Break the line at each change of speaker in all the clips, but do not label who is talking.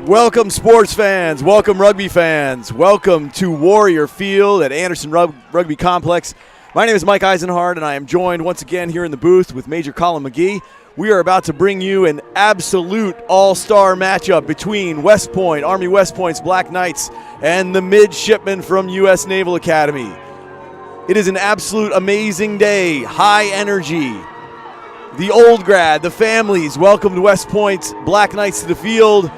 Welcome sports fans, welcome rugby fans, welcome to Warrior Field at Anderson Rugby Complex. My name is Mike Eisenhardt and I am joined once again here in the booth with Major Colin McGee. We are about to bring you an absolute all-star matchup between West Point, Army West Point's Black Knights, and the midshipmen from U.S. Naval Academy. It is an absolute amazing day, high energy. The old grad, the families welcomed West Point's Black Knights to the field,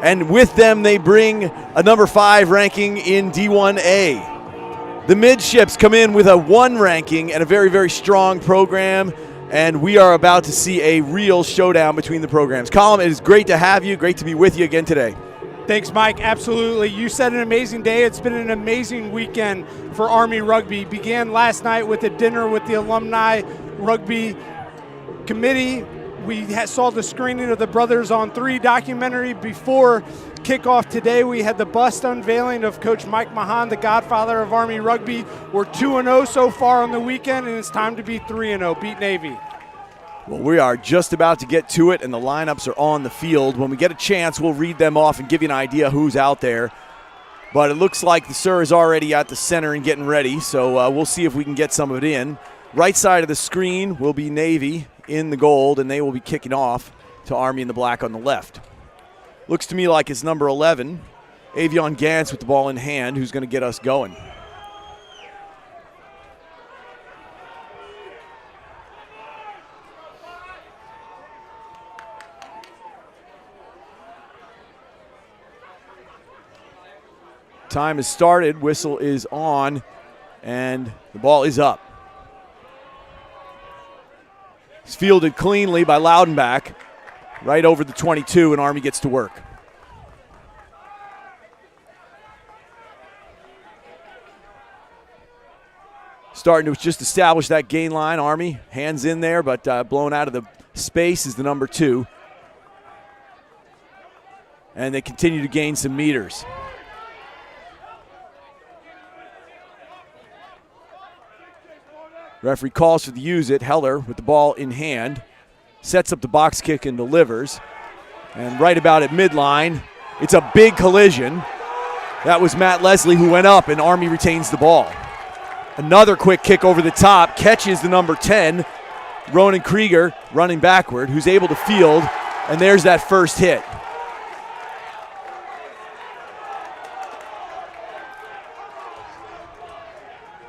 and with them they bring a number 5 ranking in D1A. The midships come in with a 1 ranking and a very, very strong program, and we are about to see a real showdown between the programs. Colin, it is great to have you, great to be with you again today.
Thanks, Mike. Absolutely. You said an amazing day. It's been an amazing weekend for Army Rugby. Began last night with a dinner with the Alumni Rugby Committee. We saw the screening of the Brothers on 3 documentary before kickoff today. We had the bust unveiling of Coach Mike Mahan, the godfather of Army Rugby. We're 2-0 so far on the weekend, and it's time to be 3-0, beat Navy.
Well, we are just about to get to it, and the lineups are on the field. When we get a chance, we'll read them off and give you an idea who's out there. But it looks like the Sir is already at the center and getting ready, so we'll see if we can get some of it in. Right side of the screen will be Navy in the gold, and they will be kicking off to Army in the black on the left. Looks to me like it's number 11, Avion Gantz with the ball in hand, who's going to get us going. Time has started, whistle is on, and the ball is up. It's fielded cleanly by Loudenbach, right over the 22, and Army gets to work. Starting to just establish that gain line. Army, hands in there, but blown out of the space is the number 2. And they continue to gain some meters. Referee calls for the use it. Heller with the ball in hand. Sets up the box kick and delivers. And right about at midline, it's a big collision. That was Matt Leslie who went up, and Army retains the ball. Another quick kick over the top. Catches the number 10, Ronan Krieger, running backward, who's able to field. And there's that first hit.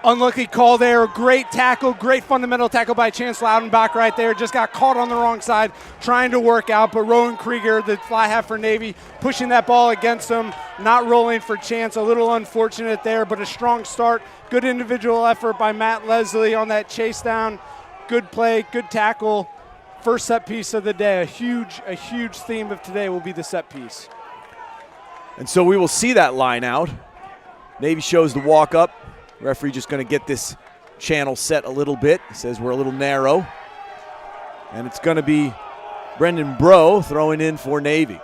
Unlucky call there. Great tackle, great fundamental tackle by Chance Loudenbach right there. Just got caught on the wrong side, trying to work out. But Rowan Krieger, the fly half for Navy, pushing that ball against him, not rolling for Chance. A little unfortunate there, but a strong start. Good individual effort by Matt Leslie on that chase down. Good play, good tackle. First set piece of the day. A huge theme of today will be the set piece.
And so we will see that line out. Navy shows the walk up. Referee just going to get this channel set a little bit. He says we're a little narrow. And it's going to be Brendan Bro throwing in for Navy.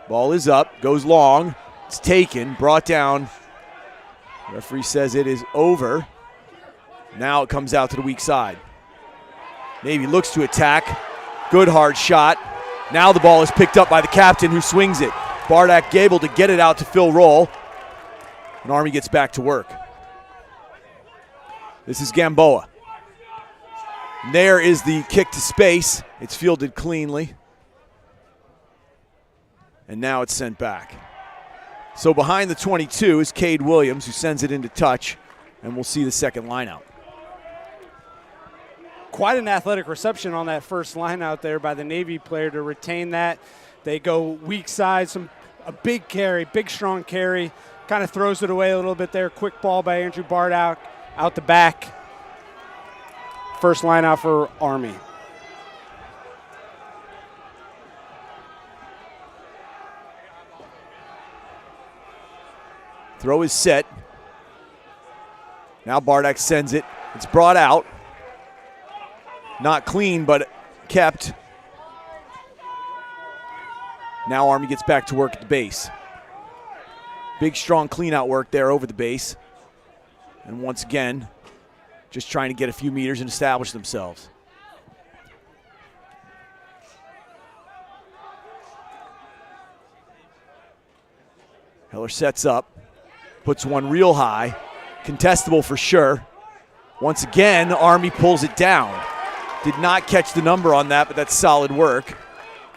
Ball is up, goes long. It's taken, brought down. Referee says it is over. Now it comes out to the weak side. Navy looks to attack. Good hard shot. Now the ball is picked up by the captain who swings it. Bardak Gable to get it out to Phil Roll. And Army gets back to work. This is Gamboa. And there is the kick to space. It's fielded cleanly. And now it's sent back. So behind the 22 is Cade Williams, who sends it into touch, and we'll see the second line out.
Quite an athletic reception on that first line out there by the Navy player to retain that. They go weak side, a big carry, big strong carry. Kind of throws it away a little bit there. Quick ball by Andrew Bardock. Out the back. First line out for Army.
Throw is set. Now Bardak sends it. It's brought out. Not clean, but kept. Now Army gets back to work at the base. Big, strong clean-out work there over the base. And once again, just trying to get a few meters and establish themselves. Heller sets up, puts one real high, contestable for sure. Once again, Army pulls it down. Did not catch the number on that, but that's solid work.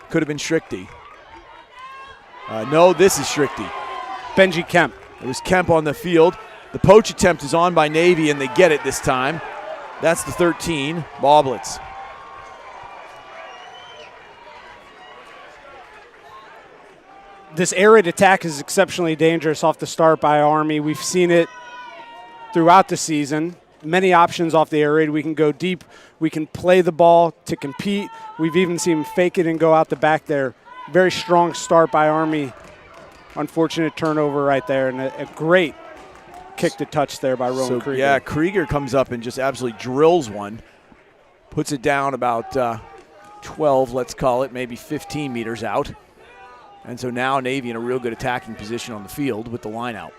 Could have been Strickty. No, this is Strickty.
Benji Kemp.
It was Kemp on the field. The poach attempt is on by Navy, and they get it this time. That's the 13, Boblets.
This air raid attack is exceptionally dangerous off the start by Army. We've seen it throughout the season. Many options off the air raid. We can go deep. We can play the ball to compete. We've even seen him fake it and go out the back there. Very strong start by Army. Unfortunate turnover right there, and a great kick to touch there by Rowan Krieger.
Yeah, Krieger comes up and just absolutely drills one. Puts it down about 12, let's call it, maybe 15 meters out. And so now Navy in a real good attacking position on the field with the line out.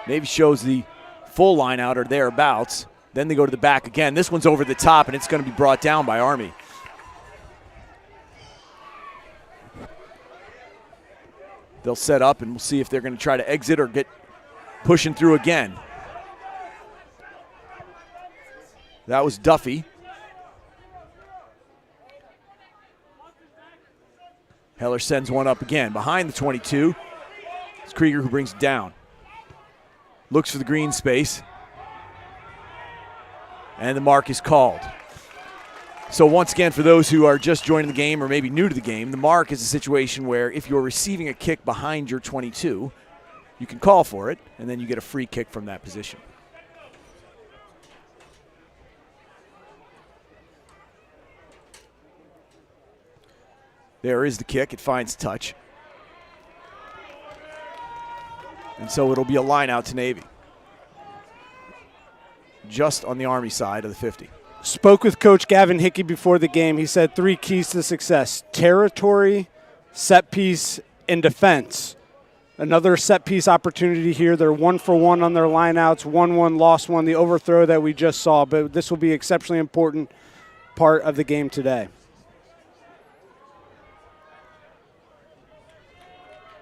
Navy shows the full line out or thereabouts. Then they go to the back again. This one's over the top, and it's going to be brought down by Army. They'll set up, and we'll see if they're going to try to exit or get pushing through again. That was Duffy. Heller sends one up again. Behind the 22, it's Krieger who brings it down. Looks for the green space. And the mark is called. So once again, for those who are just joining the game or maybe new to the game, the mark is a situation where if you're receiving a kick behind your 22, you can call for it, and then you get a free kick from that position. There is the kick. It finds touch. And so it'll be a line out to Navy. Just on the Army side of the 50.
Spoke with Coach Gavin Hickey before the game. He said 3 keys to success: territory, set piece, and defense. Another set piece opportunity here. They're 1 for 1 on their lineouts, 1-1, lost 1, the overthrow that we just saw. But this will be an exceptionally important part of the game today.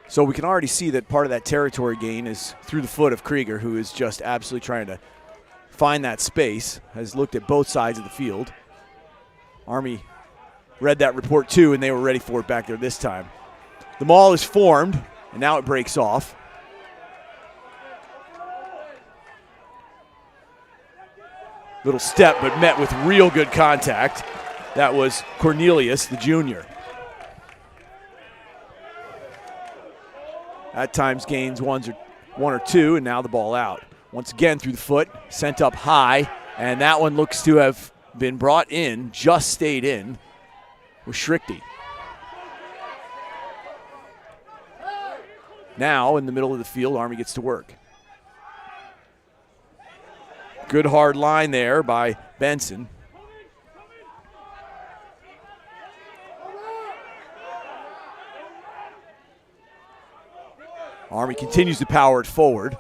So we can already see that part of that territory gain is through the foot of Krieger, who is just absolutely trying to find that space, has looked at both sides of the field. Army read that report too, and they were ready for it back there this time. The maul is formed, and now it breaks off. Little step, but met with real good contact. That was Cornelius, the junior. At times gains one or two, and now the ball out. Once again through the foot, sent up high, and that one looks to have been brought in, just stayed in, with Schrichty. Now in the middle of the field, Army gets to work. Good hard line there by Benson. Army continues to power it forward.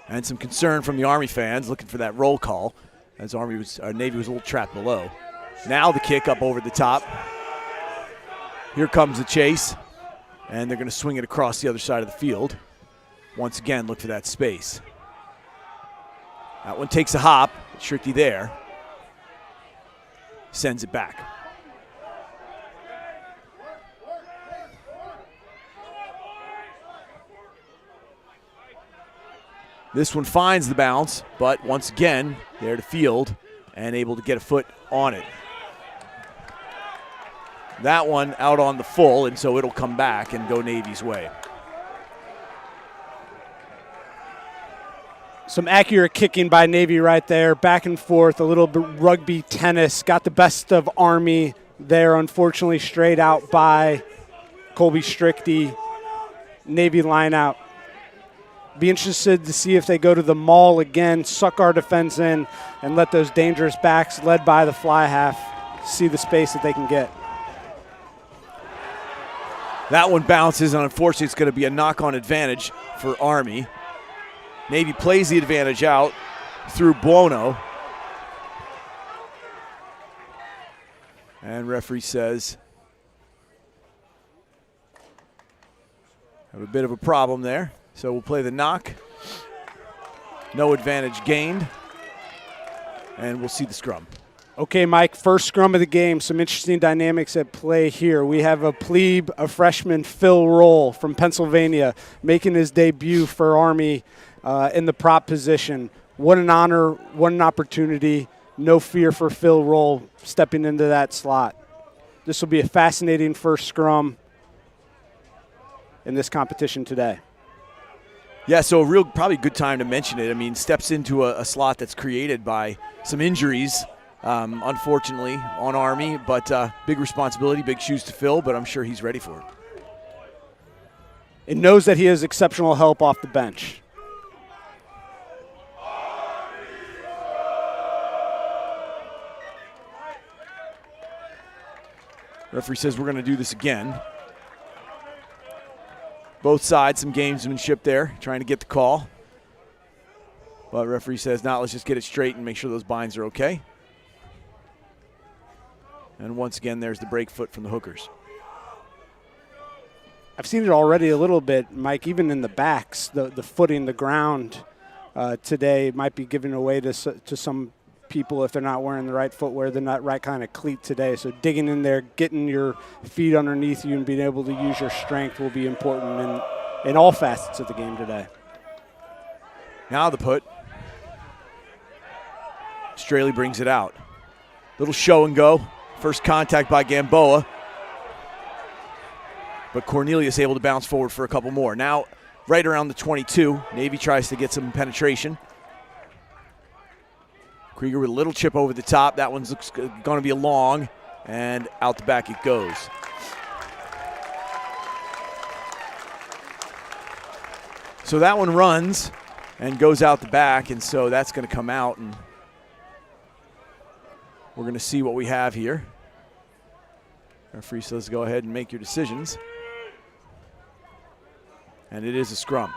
And some concern from the Army fans looking for that roll call as Navy was a little trapped below. Now the kick up over the top. Here comes the chase, and they're going to swing it across the other side of the field. Once again, look for that space. That one takes a hop. Schrichty there. Sends it back. This one finds the bounce, but once again, there to field and able to get a foot on it. That one out on the full, and so it'll come back and go Navy's way.
Some accurate kicking by Navy right there, back and forth, a little bit rugby tennis. Got the best of Army there, unfortunately straight out by Colby Strickty. Navy line out. Be interested to see if they go to the maul again, suck our defense in, and let those dangerous backs led by the fly half see the space that they can get.
That one bounces, and unfortunately it's going to be a knock-on advantage for Army. Navy plays the advantage out through Buono. And referee says, have a bit of a problem there. So we'll play the knock. No advantage gained. And we'll see the scrum.
Okay, Mike, first scrum of the game. Some interesting dynamics at play here. We have a plebe, a freshman, Phil Roll from Pennsylvania, making his debut for Army in the prop position. What an honor, what an opportunity. No fear for Phil Roll stepping into that slot. This will be a fascinating first scrum in this competition today.
Yeah, so a real probably good time to mention it. I mean, steps into a slot that's created by some injuries, unfortunately, on Army, but big responsibility, big shoes to fill, but I'm sure he's ready for it.
It knows that he has exceptional help off the bench.
Referee says we're going to do this again. Both sides, some gamesmanship there, trying to get the call. But referee says, now let's just get it straight and make sure those binds are okay. And once again, there's the break foot from the hookers.
I've seen it already a little bit, Mike, even in the backs, the footing, the ground today might be giving away to some people if they're not wearing the right footwear, the not right kind of cleat today. So digging in there, getting your feet underneath you and being able to use your strength will be important in all facets of the game today.
Now the put. Straley brings it out. Little show and go. First contact by Gamboa. But Cornelius able to bounce forward for a couple more. Now right around the 22. Navy tries to get some penetration. Krieger with a little chip over the top. That one's going to be a long, and out the back it goes. So that one runs and goes out the back, and so that's going to come out, and we're going to see what we have here. Referee says go ahead and make your decisions. And it is a scrum.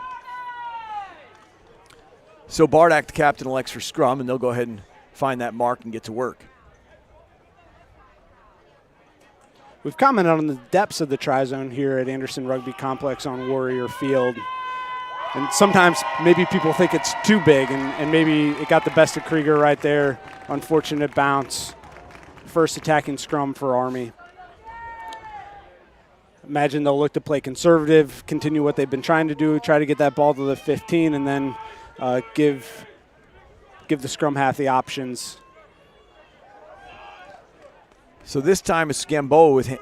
So Bardak, the captain, elects for scrum, and they'll go ahead and find that mark and get to work.
We've commented on the depths of the tri-zone here at Anderson Rugby Complex on Warrior Field. And sometimes maybe people think it's too big, and maybe it got the best of Krieger right there. Unfortunate bounce. First attacking scrum for Army. Imagine they'll look to play conservative, continue what they've been trying to do, try to get that ball to the 15, and then give the scrum half the options.
So this time it's Gamboa with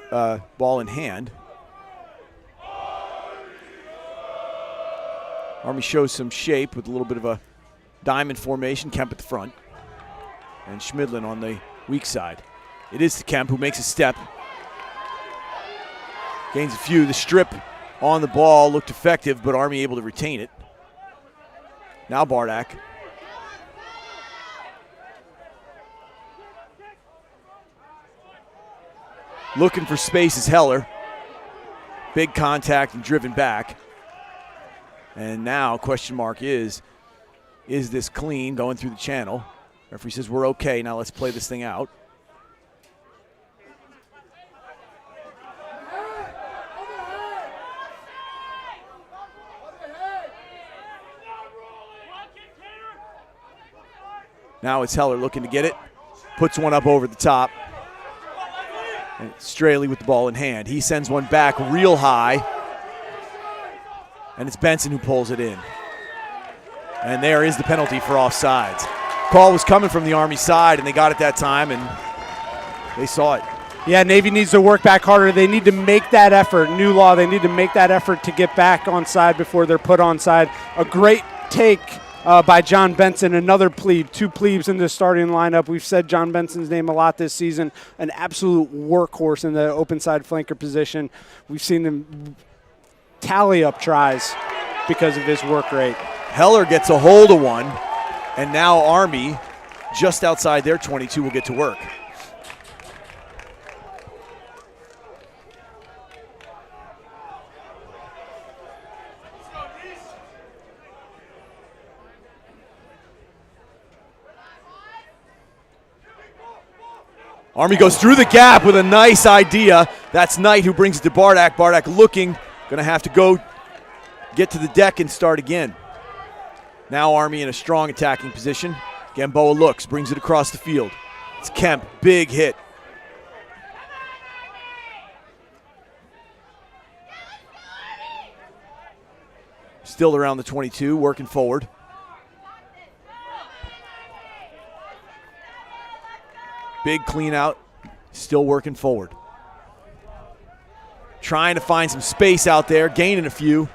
ball in hand. Army shows some shape with a little bit of a diamond formation. Kemp at the front. And Schmidlin on the weak side. It is Kemp who makes a step. Gains a few. The strip on the ball looked effective, but Army able to retain it. Now Bardak. Looking for space is Heller. Big contact and driven back. And now question mark is this clean going through the channel? Referee says we're okay. Now let's play this thing out. Now it's Heller looking to get it. Puts one up over the top. And Straley with the ball in hand. He sends one back real high. And it's Benson who pulls it in. And there is the penalty for offsides. Call was coming from the Army side, and they got it that time, and they saw it.
Yeah, Navy needs to work back harder. They need to make that effort. New law, they need to make that effort to get back onside before they're put onside. A great take by John Benson, another plebe, two plebes in the starting lineup. We've said John Benson's name a lot this season, an absolute workhorse in the open side flanker position. We've seen him tally up tries because of his work rate.
Heller gets a hold of one, and now Army, just outside their 22, will get to work. Army goes through the gap with a nice idea. That's Knight who brings it to Bardak. Bardak looking, going to have to go get to the deck and start again. Now Army in a strong attacking position. Gamboa looks, brings it across the field. It's Kemp, big hit. Still around the 22, working forward. Big clean out, still working forward. Trying to find some space out there, gaining a few.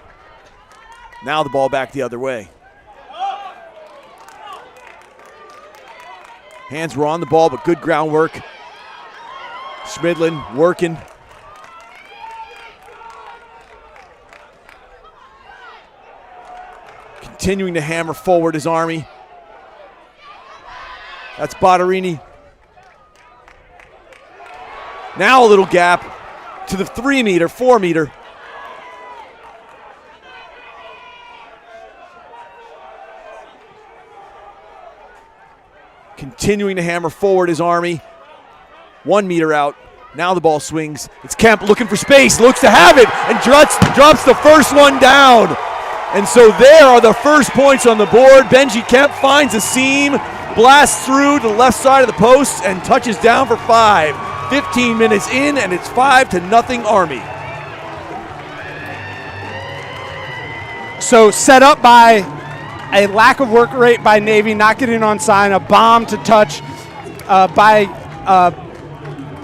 Now the ball back the other way. Hands were on the ball, but good groundwork. Schmidlin working. Continuing to hammer forward his Army. That's Bottarini. Now a little gap to the 3 meter, 4 meter. Continuing to hammer forward his Army. 1 meter out. Now the ball swings. It's Kemp looking for space, looks to have it, and drops the first one down. And so there are the first points on the board. Benji Kemp finds a seam, blasts through to the left side of the post, and touches down for 5. 15 minutes in, and it's 5-0 Army.
So set up by a lack of work rate by Navy, not getting on sign, a bomb to touch by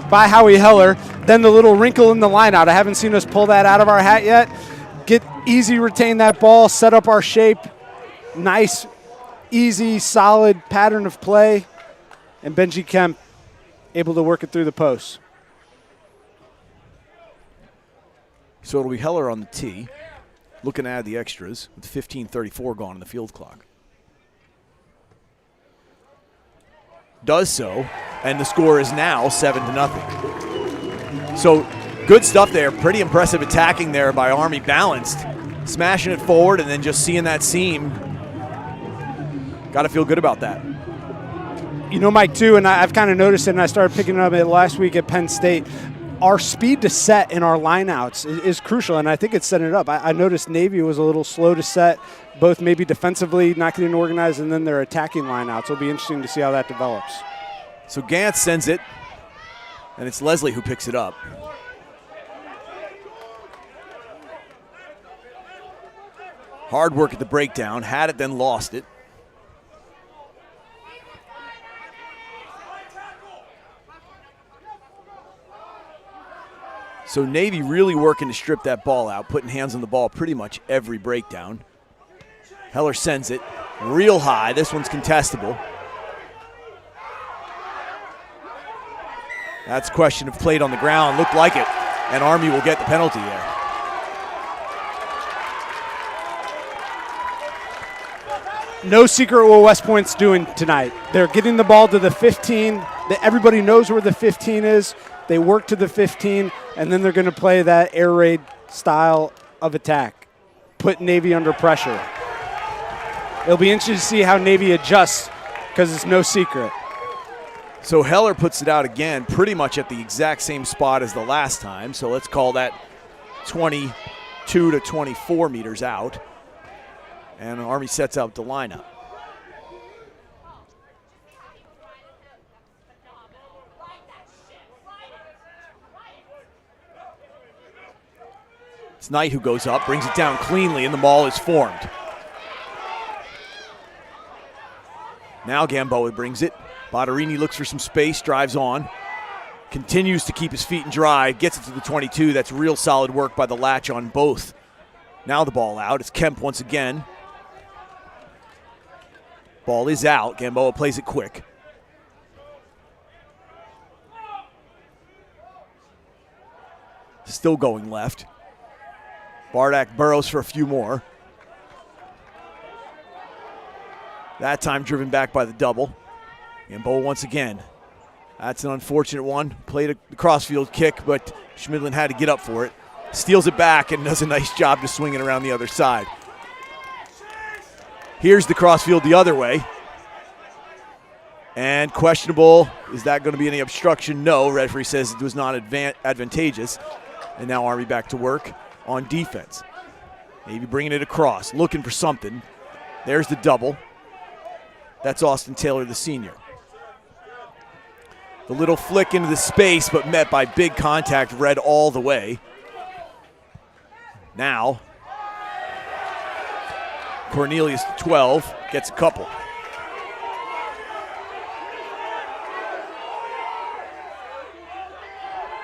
Howie Heller. Then the little wrinkle in the line out. I haven't seen us pull that out of our hat yet. Retain that ball, set up our shape. Nice, easy, solid pattern of play. And Benji Kemp able to work it through the post.
So it'll be Heller on the tee, looking to add the extras with 15:34 gone in the field clock. Does so, and the score is now 7-0. So good stuff there. Pretty impressive attacking there by Army, balanced, smashing it forward, and then just seeing that seam. Got to feel good about that.
You know, Mike, too, and I've kind of noticed it, and I started picking up it last week at Penn State. Our speed to set in our lineouts is crucial, and I think it's setting it up. I noticed Navy was a little slow to set, both maybe defensively, not getting organized, and then their attacking lineouts. It'll be interesting to see how that develops.
So Gantz sends it, and it's Leslie who picks it up. Hard work at the breakdown, had it, then lost it. So Navy really working to strip that ball out, putting hands on the ball pretty much every breakdown. Heller sends it real high. This one's contestable. That's a question of played on the ground. Looked like it, and Army will get the penalty there.
No secret what West Point's doing tonight. They're getting the ball to the 15. Everybody knows where the 15 is. They work to the 15, and then they're going to play that air raid style of attack, put Navy under pressure. It'll be interesting to see how Navy adjusts, because it's no secret.
So Heller puts it out again, pretty much at the exact same spot as the last time. So let's call that 22 to 24 meters out. And Army sets out the lineup. It's Knight who goes up, brings it down cleanly, and the ball is formed. Now Gamboa brings it. Bottarini looks for some space, drives on. Continues to keep his feet in drive, gets it to the 22. That's real solid work by the latch on both. Now the ball out. It's Kemp once again. Ball is out. Gamboa plays it quick. Still going left. Bardak burrows for a few more. That time driven back by the double. Gamboa once again. That's an unfortunate one. Played a crossfield kick, but Schmidlin had to get up for it. Steals it back and does a nice job to swing it around the other side. Here's the crossfield the other way. And questionable. Is that going to be any obstruction? No. Referee says it was not advantageous. And now Army back to work on defense. Navy bringing it across, looking for something. There's the double. That's Austin Taylor, the senior. The little flick into the space, but met by big contact, Red all the way. Now, Cornelius, 12, gets a couple.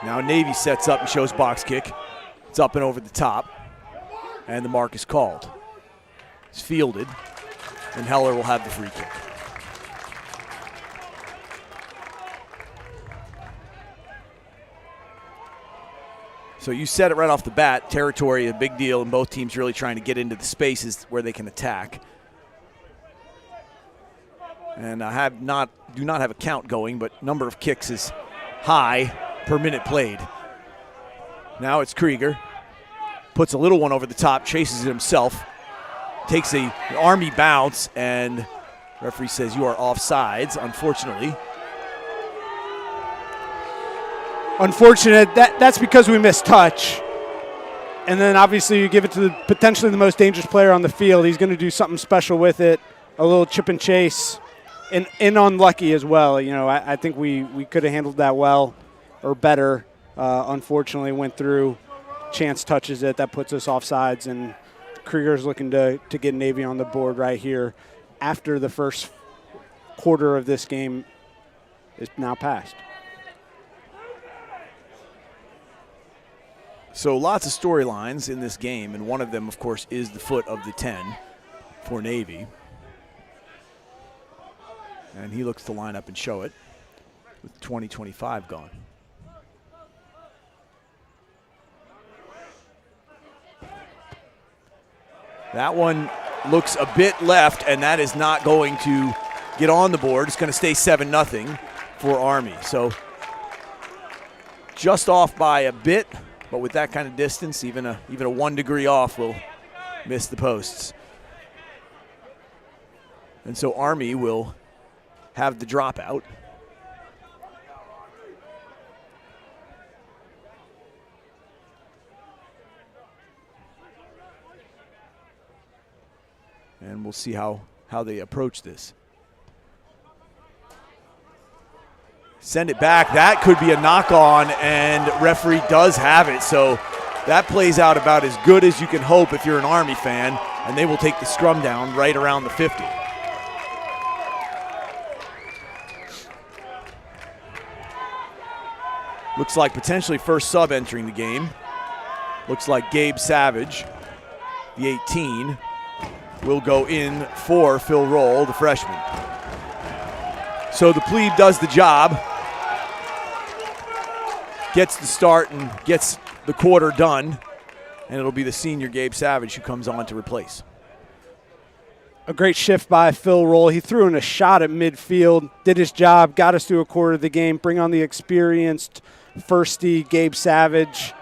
Now Navy sets up and shows box kick. It's up and over the top, and the mark is called. It's fielded, and Heller will have the free kick. So you said it right off the bat, territory a big deal, and both teams really trying to get into the spaces where they can attack. And I do not have a count going, but number of kicks is high per minute played. Now it's Krieger. Puts a little one over the top, chases it himself. Takes an Army bounce, and referee says you are offsides, unfortunately.
Unfortunate. That's because we missed touch. And then obviously you give it to potentially the most dangerous player on the field. He's going to do something special with it, a little chip and chase, and unlucky as well. You know, I think we could have handled that well or better. Unfortunately went through. Chance touches it. That puts us offsides, and Krieger's looking to get Navy on the board right here after the first quarter of this game is now passed.
So lots of storylines in this game, and one of them, of course, is the foot of the 10 for Navy. And he looks to line up and show it with 20-25 gone. That one looks a bit left, and that is not going to get on the board. It's going to stay 7-0 for Army. So just off by a bit. But with that kind of distance, even a 1 degree off will miss the posts. And so Army will have the dropout. And we'll see how they approach this. Send it back. That could be a knock-on, and referee does have it. So that plays out about as good as you can hope if you're an Army fan, and they will take the scrum down right around the 50. Looks like potentially first sub entering the game. Looks like Gabe Savage, the 18, will go in for Phil Roll, the freshman. So the plebe does the job, gets the start and gets the quarter done, and it'll be the senior Gabe Savage who comes on to replace.
A great shift by Phil Roll. He threw in a shot at midfield, did his job, got us through a quarter of the game, bring on the experienced firstie Gabe Savage.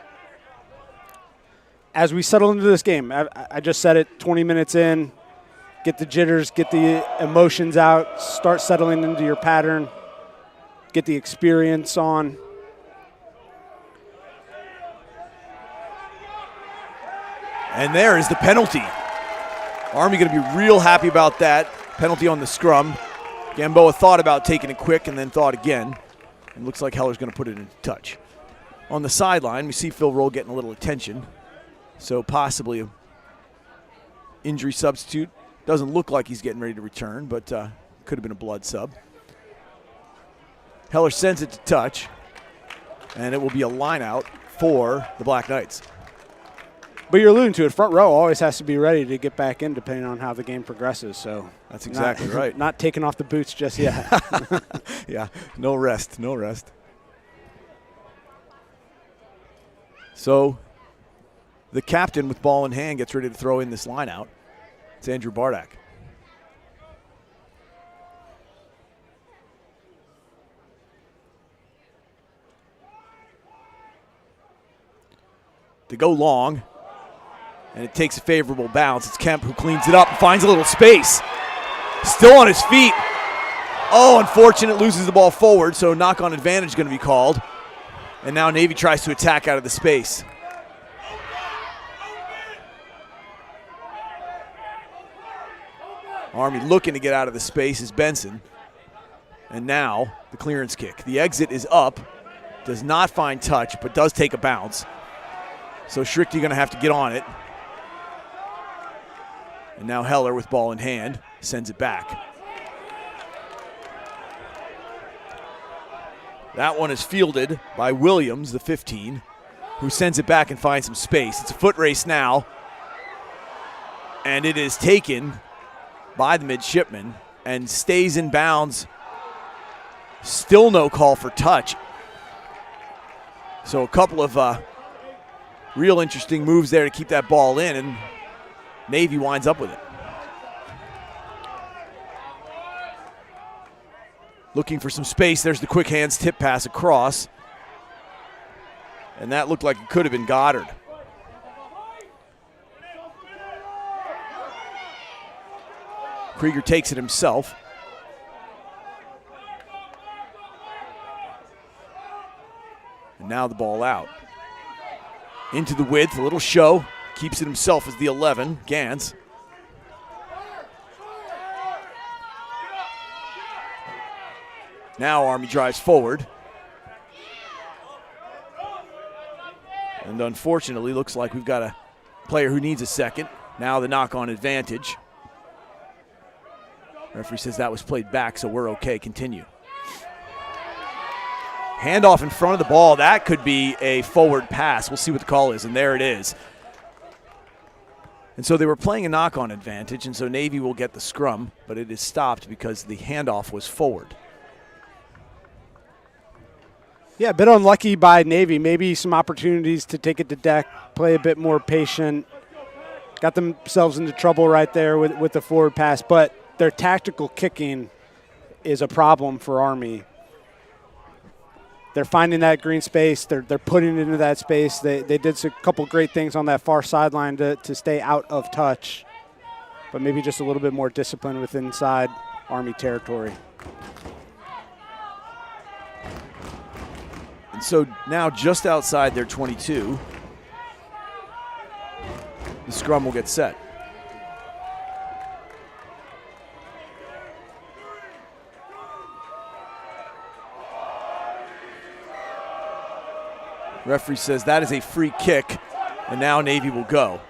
As we settle into this game, I just said it, 20 minutes in, get the jitters, get the emotions out, start settling into your pattern, get the experience on.
And there is the penalty. Army going to be real happy about that. Penalty on the scrum. Gamboa thought about taking it quick and then thought again. And looks like Heller's going to put it into touch. On the sideline, we see Phil Roll getting a little attention. So possibly an injury substitute. Doesn't look like he's getting ready to return, but could have been a blood sub. Heller sends it to touch, and it will be a line out for the Black Knights.
But you're alluding to it. Front row always has to be ready to get back in depending on how the game progresses. So
that's exactly right.
Not taking off the boots just yet.
Yeah, no rest, no rest. So the captain with ball in hand gets ready to throw in this line out. It's Andrew Bardak. To go long, and it takes a favorable bounce. It's Kemp who cleans it up and finds a little space. Still on his feet. Oh, unfortunate, loses the ball forward, so knock-on advantage going to be called. And now Navy tries to attack out of the space. Army looking to get out of the space is Benson. And now the clearance kick. The exit is up, does not find touch, but does take a bounce. So Schrichte going to have to get on it. And now Heller with ball in hand sends it back. That one is fielded by Williams, the 15, who sends it back and finds some space. It's a foot race now. And it is taken by the midshipman and stays in bounds. Still no call for touch. So a couple of real interesting moves there to keep that ball in, and Navy winds up with it. Looking for some space. There's the quick hands tip pass across. And that looked like it could have been Goddard. Krieger takes it himself. And now the ball out. Into the width, a little show. Keeps it himself as the 11, Gans. Now Army drives forward. And unfortunately, looks like we've got a player who needs a second. Now the knock-on advantage. Referee says that was played back, so we're okay. Continue. Handoff in front of the ball. That could be a forward pass. We'll see what the call is, and there it is. And so they were playing a knock-on advantage, and so Navy will get the scrum, but it is stopped because the handoff was forward.
Yeah, a bit unlucky by Navy. Maybe some opportunities to take it to deck, play a bit more patient. Got themselves into trouble right there with the forward pass, but their tactical kicking is a problem for Army. They're finding that green space. They're putting it into that space. They did a couple great things on that far sideline to stay out of touch, but maybe just a little bit more discipline with inside Army territory.
And so now just outside their 22, the scrum will get set. Referee says that is a free kick, and now Navy will go.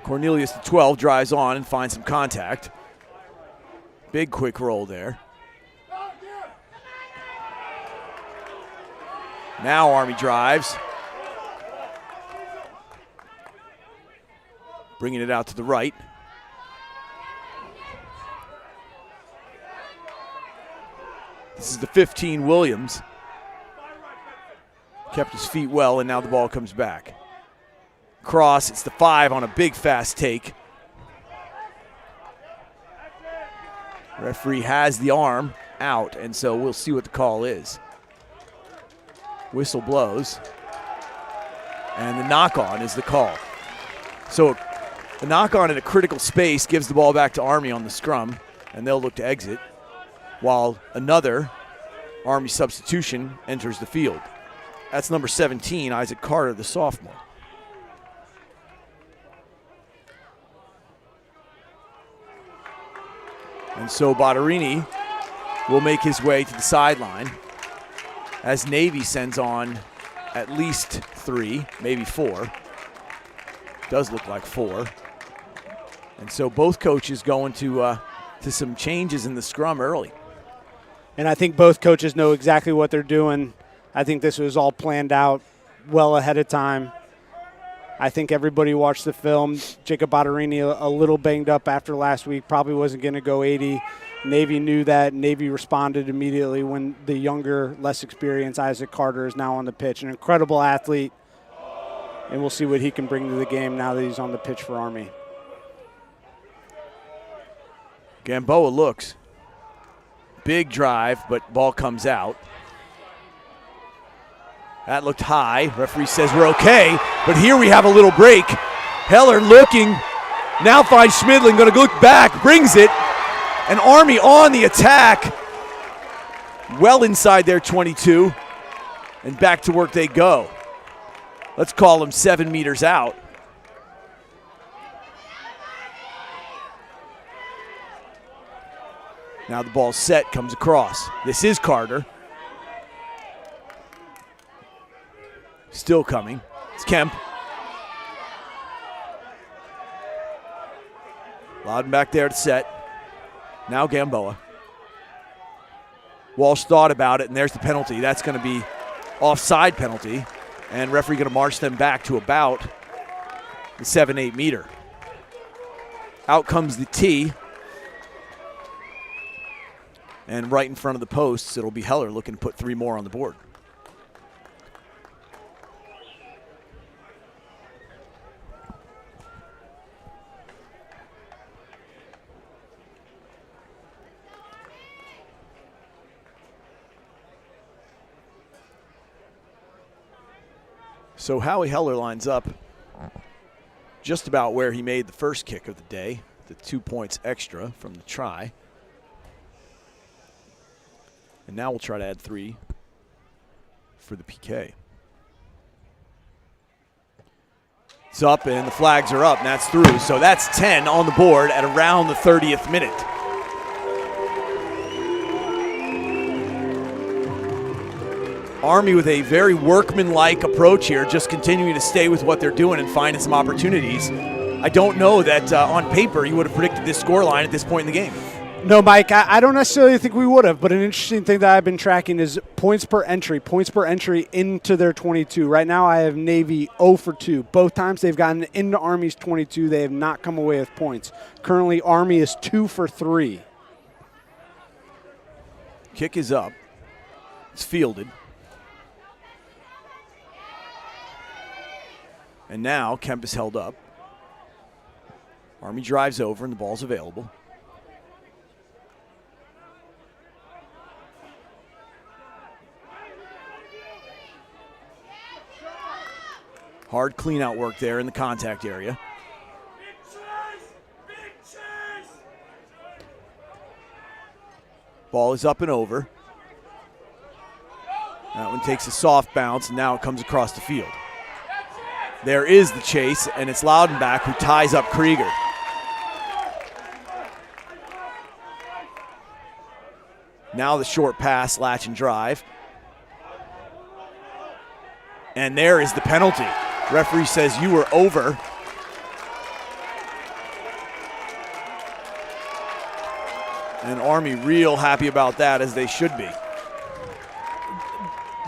Cornelius, the 12, drives on and finds some contact. Big quick roll there. Now Army drives. Bringing it out to the right. This is the 15, Williams. Kept his feet well, and now the ball comes back. Cross, it's the 5 on a big fast take. Referee has the arm out, and so we'll see what the call is. Whistle blows, and the knock-on is the call. So the knock-on in a critical space gives the ball back to Army on the scrum, and they'll look to exit, while another Army substitution enters the field. That's number 17, Isaac Carter, the sophomore. And so Bottarini will make his way to the sideline as Navy sends on at least 3, maybe 4. Does look like 4. And so both coaches going to some changes in the scrum early.
And I think both coaches know exactly what they're doing. I think this was all planned out well ahead of time. I think everybody watched the film. Jacob Bottarini a little banged up after last week, probably wasn't going to go 80. Navy knew that. Navy responded immediately when the younger, less experienced Isaac Carter is now on the pitch. An incredible athlete, and we'll see what he can bring to the game now that he's on the pitch for Army.
Gamboa looks. Big drive, but ball comes out. That looked high. Referee says we're okay, but here we have a little break. Heller looking, now finds Schmidling, going to look back, brings it, And Army on the attack, well inside their 22, and back to work they go. Let's call them 7 meters out. Now the ball's set, comes across. This is Carter. Still coming. It's Kemp. Loudon back there to set. Now Gamboa. Walsh thought about it, and there's the penalty. That's going to be offside penalty, and referee going to march them back to about the 7-8 meter. Out comes the tee, and right in front of the posts, it'll be Heller looking to put 3 more on the board. So Howie Heller lines up just about where he made the first kick of the day, the 2 points extra from the try. And now we'll try to add 3 for the PK. It's up and the flags are up and that's through. So that's 10 on the board at around the 30th minute. Army with a very workmanlike approach here, just continuing to stay with what they're doing and finding some opportunities. I don't know that on paper you would have predicted this scoreline at this point in the game.
No, Mike, I don't necessarily think we would have, but an interesting thing that I've been tracking is points per entry into their 22. Right now I have Navy 0 for 2. Both times they've gotten into Army's 22, they have not come away with points. Currently Army is 2 for 3.
Kick is up. It's fielded. And now Kemp is held up. Army drives over and the ball's available. Hard clean out work there in the contact area. Ball is up and over. That one takes a soft bounce and now it comes across the field. There is the chase, and it's Loudenbach who ties up Krieger. Now the short pass, latch and drive. And there is the penalty. Referee says you were over. And Army real happy about that, as they should be.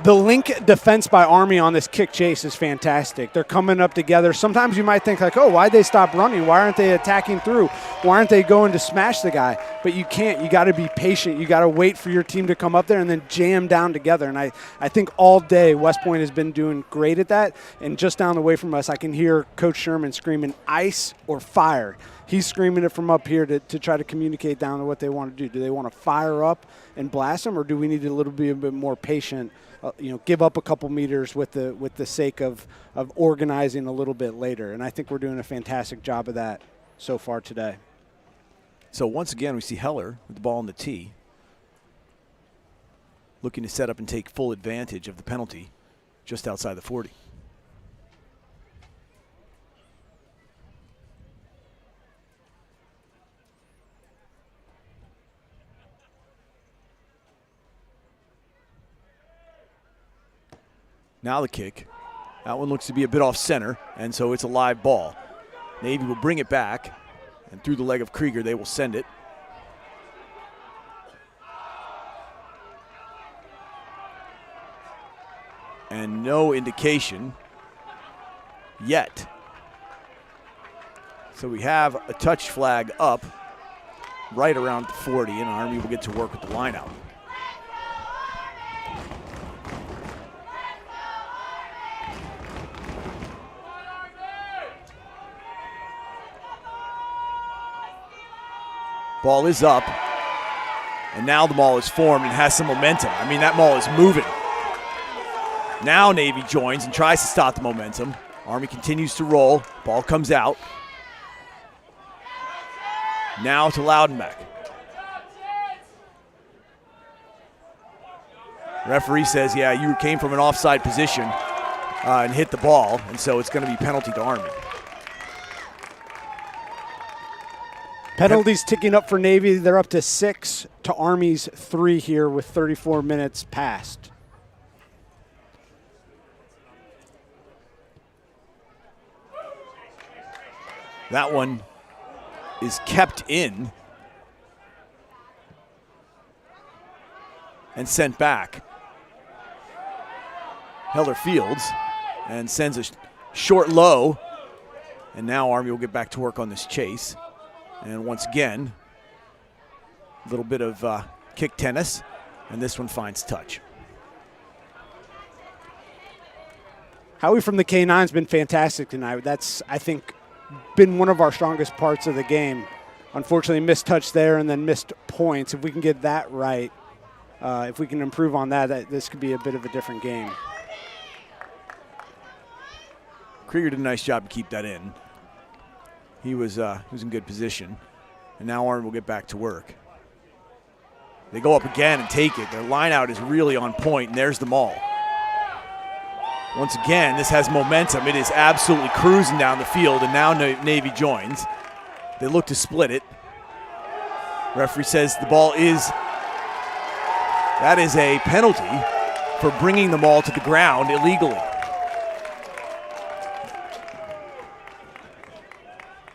The link defense by Army on this kick chase is fantastic. They're coming up together. Sometimes you might think like, oh, why'd they stop running? Why aren't they attacking through? Why aren't they going to smash the guy? But you can't. You got to be patient. You got to wait for your team to come up there and then jam down together. And I think all day West Point has been doing great at that. And just down the way from us, I can hear Coach Sherman screaming ice or fire. He's screaming it from up here to try to communicate down to what they want to do. Do they want to fire up and blast them, or do we need a little bit more patient? Give up a couple meters with the sake of organizing a little bit later. And I think we're doing a fantastic job of that so far today.
So once again, we see Heller with the ball on the tee, looking to set up and take full advantage of the penalty just outside the 40. Now the kick. That one looks to be a bit off center, and so it's a live ball. Navy will bring it back, and through the leg of Krieger, they will send it. And no indication yet. So we have a touch flag up right around the 40, and Army will get to work with the lineout. Ball is up, and now the ball is formed and has some momentum. I mean, that ball is moving. Now Navy joins and tries to stop the momentum. Army continues to roll. Ball comes out. Now to Loudenbach. Referee says, yeah, you came from an offside position and hit the ball, and so it's going to be penalty to Army.
Penalties ticking up for Navy. They're up to 6 to Army's 3 here with 34 minutes passed.
That one is kept in and sent back. Heller fields and sends a short low, and now Army will get back to work on this chase. And once again, a little bit of kick tennis, and this one finds touch.
Howie from the K9's been fantastic tonight. That's, I think, been one of our strongest parts of the game. Unfortunately, missed touch there and then missed points. If we can get that right, if we can improve on that, this could be a bit of a different game.
Krieger did a nice job to keep that in. He was in good position. And now Army will get back to work. They go up again and take it. Their line out is really on point, and there's the maul. Once again, this has momentum. It is absolutely cruising down the field, and now Navy joins. They look to split it. Referee says that is a penalty for bringing the maul to the ground illegally.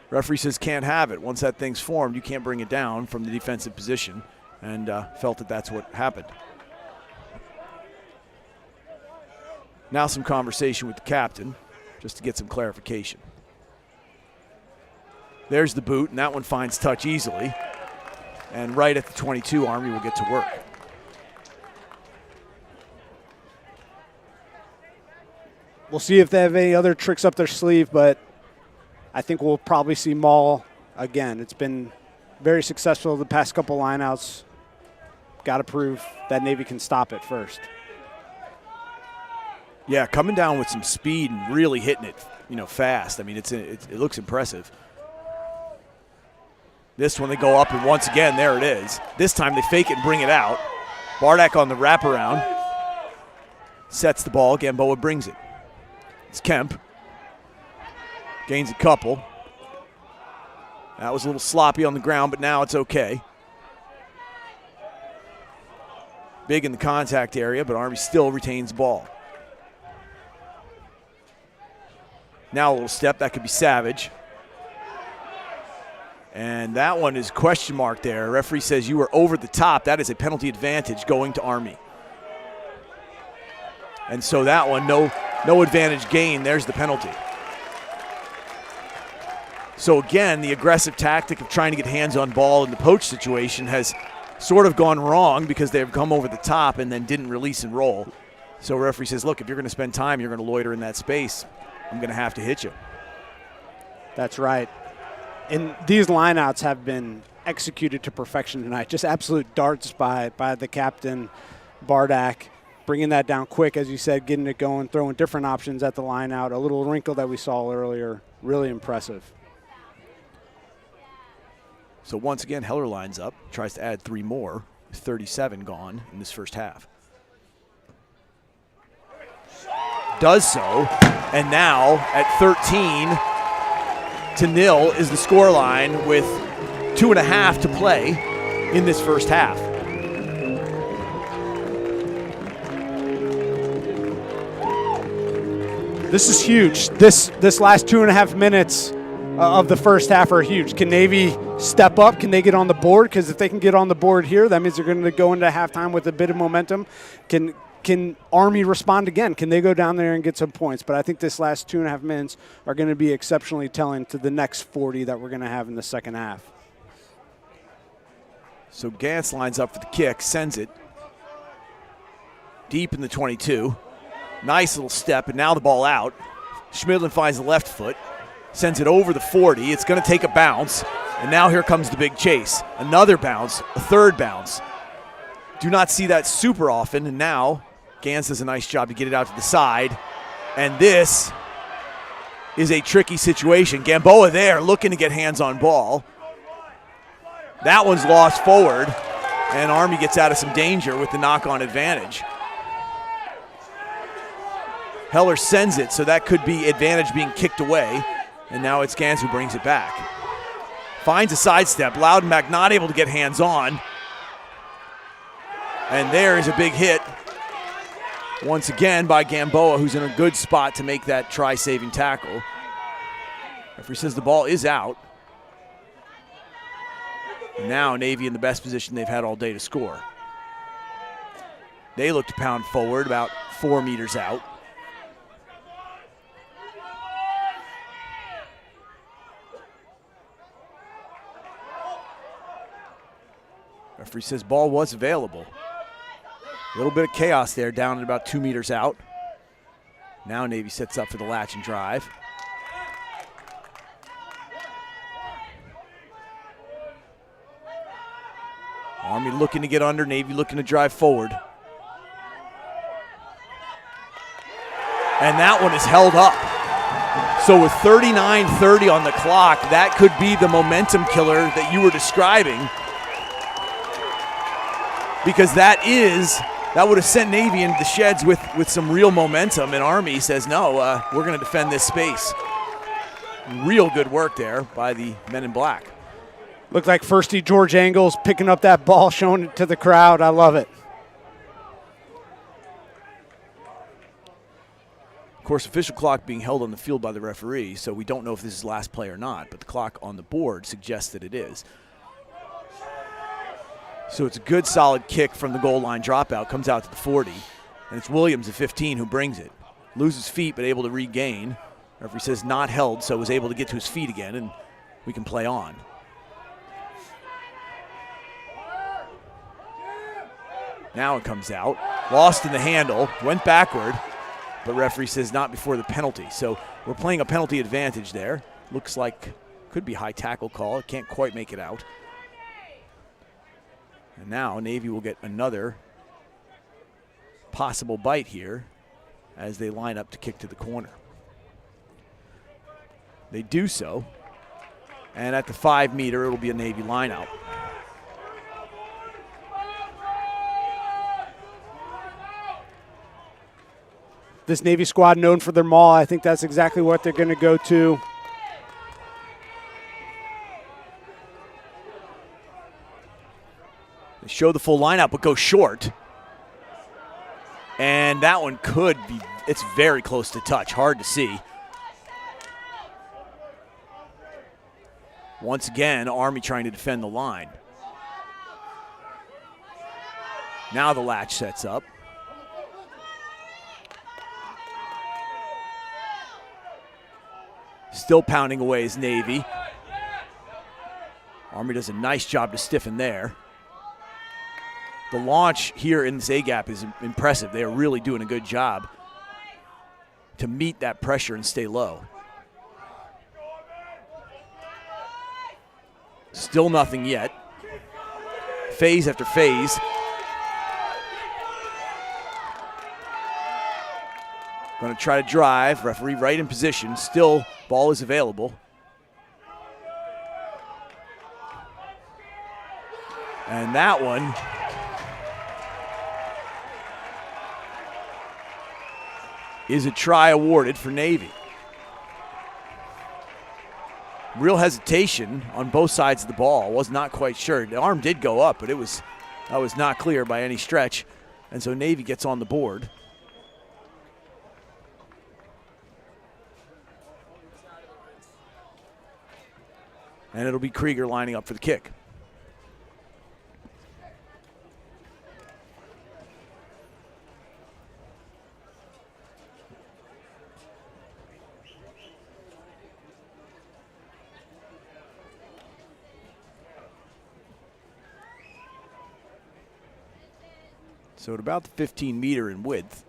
Referee says can't have it. Once that thing's formed, you can't bring it down from the defensive position, and felt that that's what happened. Now some conversation with the captain just to get some clarification. There's the boot, and that one finds touch easily. And right at the 22, Army will get to work.
We'll see if they have any other tricks up their sleeve, but I think we'll probably see maul again. It's been very successful the past couple lineouts. Got to prove that Navy can stop it first.
Yeah, coming down with some speed and really hitting it, fast. I mean, it looks impressive. This one they go up, and once again, there it is. This time they fake it and bring it out. Bardak on the wraparound. Sets the ball. Gamboa brings it. It's Kemp. Gains a couple. That was a little sloppy on the ground, but now it's okay. Big in the contact area, but Army still retains ball. Now a little step. That could be Savage. And that one is question mark there. Referee says you were over the top. That is a penalty advantage going to Army. And so that one, no advantage gain. There's the penalty. So again, the aggressive tactic of trying to get hands on ball in the poach situation has sort of gone wrong because they've come over the top and then didn't release and roll. So referee says, look, if you're going to spend time, you're going to loiter in that space, I'm going to have to hit you.
That's right. And these lineouts have been executed to perfection tonight. Just absolute darts by the captain, Bardak, bringing that down quick, as you said, getting it going, throwing different options at the lineout. A little wrinkle that we saw earlier, really impressive.
So once again, Heller lines up, tries to add 3 more. 37 gone in this first half. Does so, and now at 13-0 is the scoreline with 2.5 to play in this first half.
This is huge. This last 2.5 minutes of the first half are huge. Can Navy step up? Can they get on the board? Because if they can get on the board here, that means they're going to go into halftime with a bit of momentum. Can Army respond again? Can they go down there and get some points? But I think this last 2.5 minutes are going to be exceptionally telling to the next 40 that we're going to have in the second half.
So Gantz lines up for the kick, sends it deep in the 22. Nice little step, and now the ball out. Schmidlin finds the left foot, sends it over the 40. It's going to take a bounce, and now here comes the big chase. Another bounce, a third bounce. Do not see that super often, and now Gantz does a nice job to get it out to the side, and this is a tricky situation. Gamboa there looking to get hands on ball. That one's lost forward, and Army gets out of some danger with the knock-on advantage. Heller sends it, so that could be advantage being kicked away. And now it's Gans who brings it back. Finds a sidestep. Loudenbach not able to get hands on. And there is a big hit. Once again by Gamboa, who's in a good spot to make that try-saving tackle. Referee says the ball is out. And now Navy in the best position they've had all day to score. They look to pound forward about 4 meters out. Referee says ball was available. A little bit of chaos there down at about 2 meters out. Now Navy sets up for the latch and drive. Army looking to get under, Navy looking to drive forward. And that one is held up. So with 39:30 on the clock, that could be the momentum killer that you were describing. Because that would have sent Navy into the sheds with some real momentum, and Army says, no, we're going to defend this space. Real good work there by the men in black.
Looked like firstie George Angles picking up that ball, showing it to the crowd. I love it.
Of course, official clock being held on the field by the referee, so we don't know if this is last play or not, but the clock on the board suggests that it is. So it's a good solid kick from the goal line dropout, comes out to the 40, and it's Williams at 15 who brings it. Loses feet but able to regain. Referee says not held, so was able to get to his feet again, and we can play on. Now it comes out, lost in the handle, went backward, but referee says not before the penalty. So we're playing a penalty advantage there. Looks like could be high tackle call, can't quite make it out. And now Navy will get another possible bite here as they line up to kick to the corner. They do so, and at the 5 meter, it'll be a Navy line out.
This Navy squad known for their maul, I think that's exactly what they're going to go to.
They show the full lineup, but go short. And that one could be, it's very close to touch, hard to see. Once again, Army trying to defend the line. Now the latch sets up. Still pounding away is Navy. Army does a nice job to stiffen there. The launch here in this A-gap is impressive. They are really doing a good job to meet that pressure and stay low. Still nothing yet. Phase after phase. Going to try to drive. Referee right in position. Still, ball is available. And that one is a try awarded for Navy. Real hesitation on both sides of the ball. Was not quite sure. The arm did go up, but that was not clear by any stretch. And so Navy gets on the board. And it'll be Krieger lining up for the kick. So at about the 15 meter in width,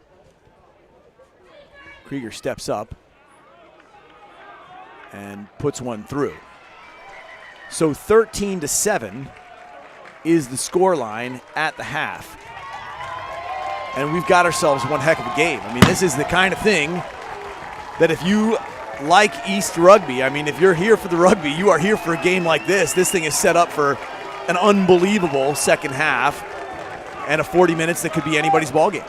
Krieger steps up and puts one through. So 13-7 is the score line at the half. And we've got ourselves one heck of a game. I mean, this is the kind of thing that if you like East Rugby, I mean, if you're here for the rugby, you are here for a game like this. This thing is set up for an unbelievable second half and a 40 minutes that could be anybody's ball game.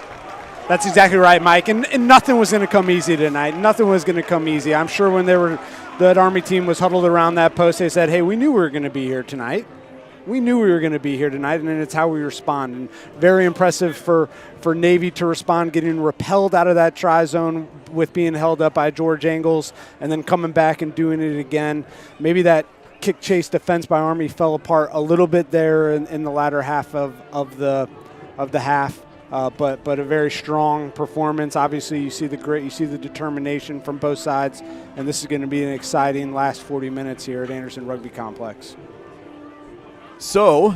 That's exactly right, Mike. And nothing was going to come easy tonight. Nothing was going to come easy. I'm sure when that Army team was huddled around that post, they said, hey, we knew we were going to be here tonight. We knew we were going to be here tonight, and then it's how we respond. And very impressive for Navy to respond, getting repelled out of that try zone with being held up by George Angles, and then coming back and doing it again. Maybe that kick chase defense by Army fell apart a little bit there in the latter half of the half. But a very strong performance. Obviously, you see the determination from both sides, and this is going to be an exciting last 40 minutes here at Anderson Rugby Complex.
So,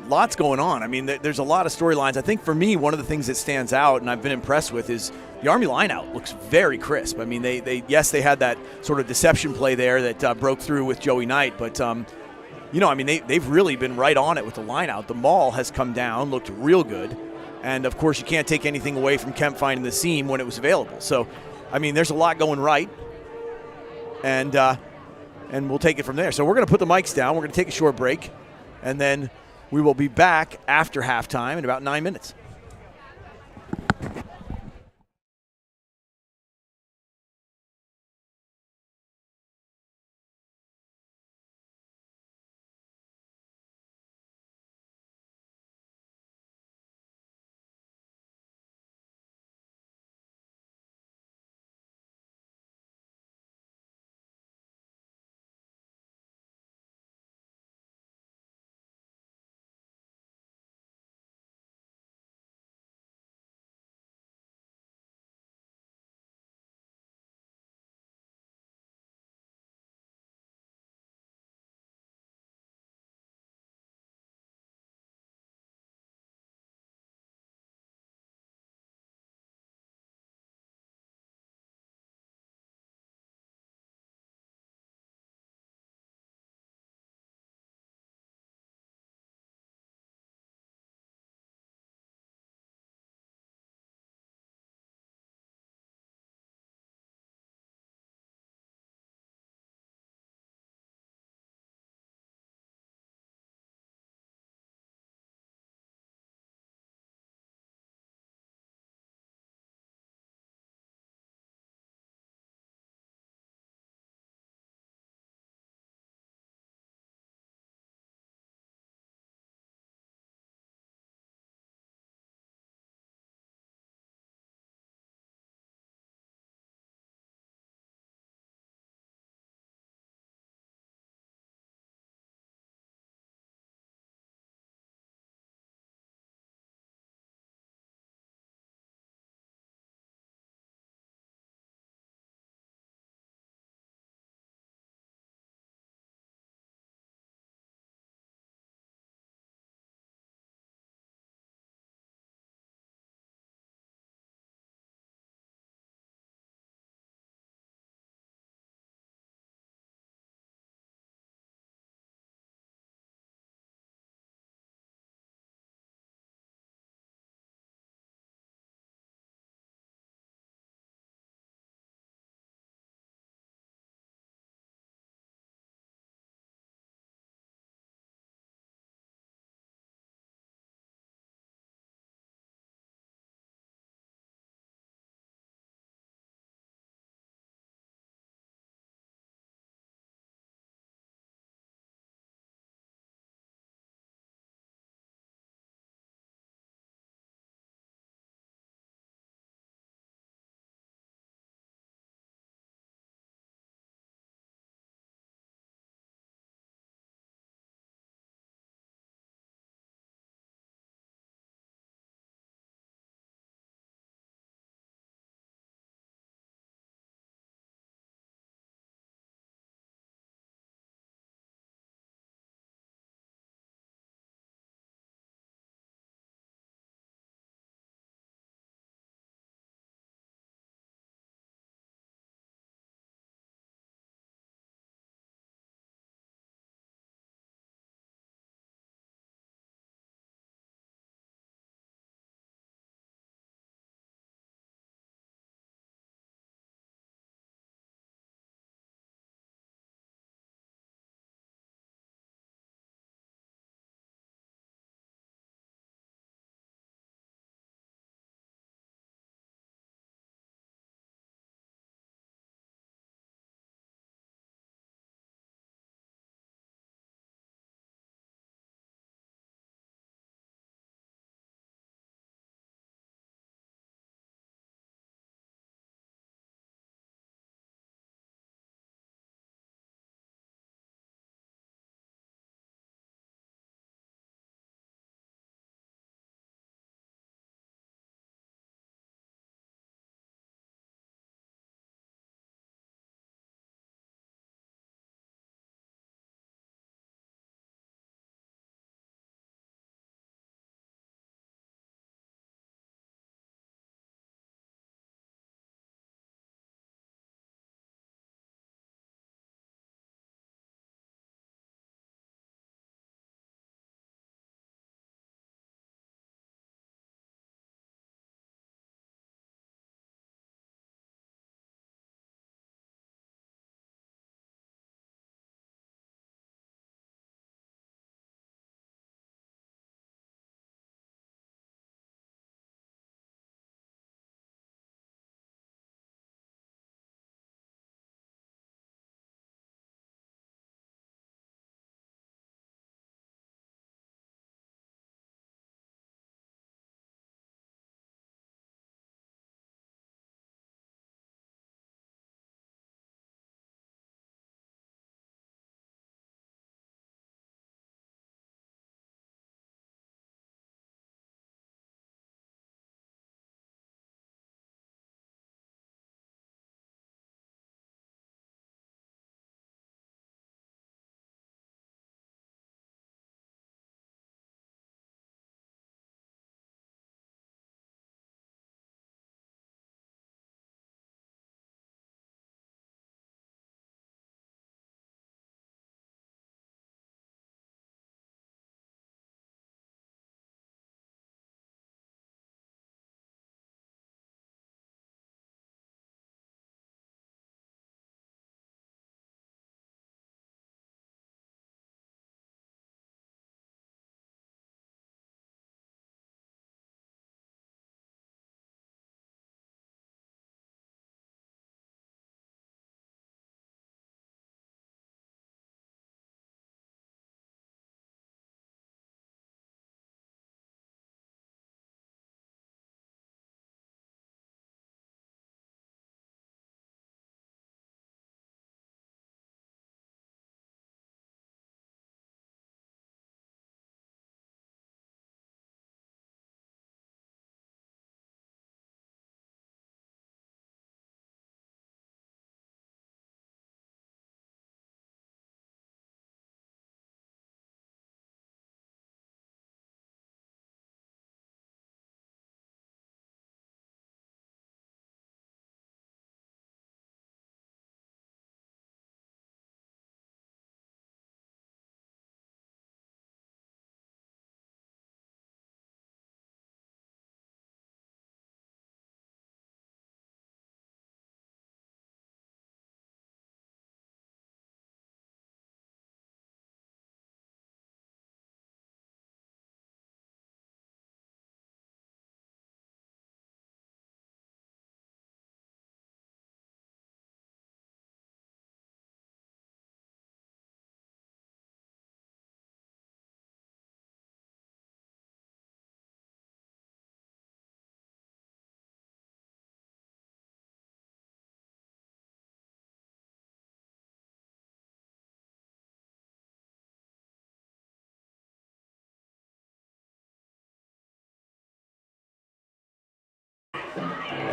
lots going on. I mean, there's a lot of storylines. I think for me, one of the things that stands out and I've been impressed with is the Army lineout looks very crisp. I mean, they had that sort of deception play there that broke through with Joey Knight, but they've really been right on it with the lineout. The maul has come down, looked real good. And, of course, you can't take anything away from Kemp finding the seam when it was available. So, I mean, there's a lot going right. And we'll take it from there. So we're going to put the mics down. We're going to take a short break. And then we will be back after halftime in about 9 minutes.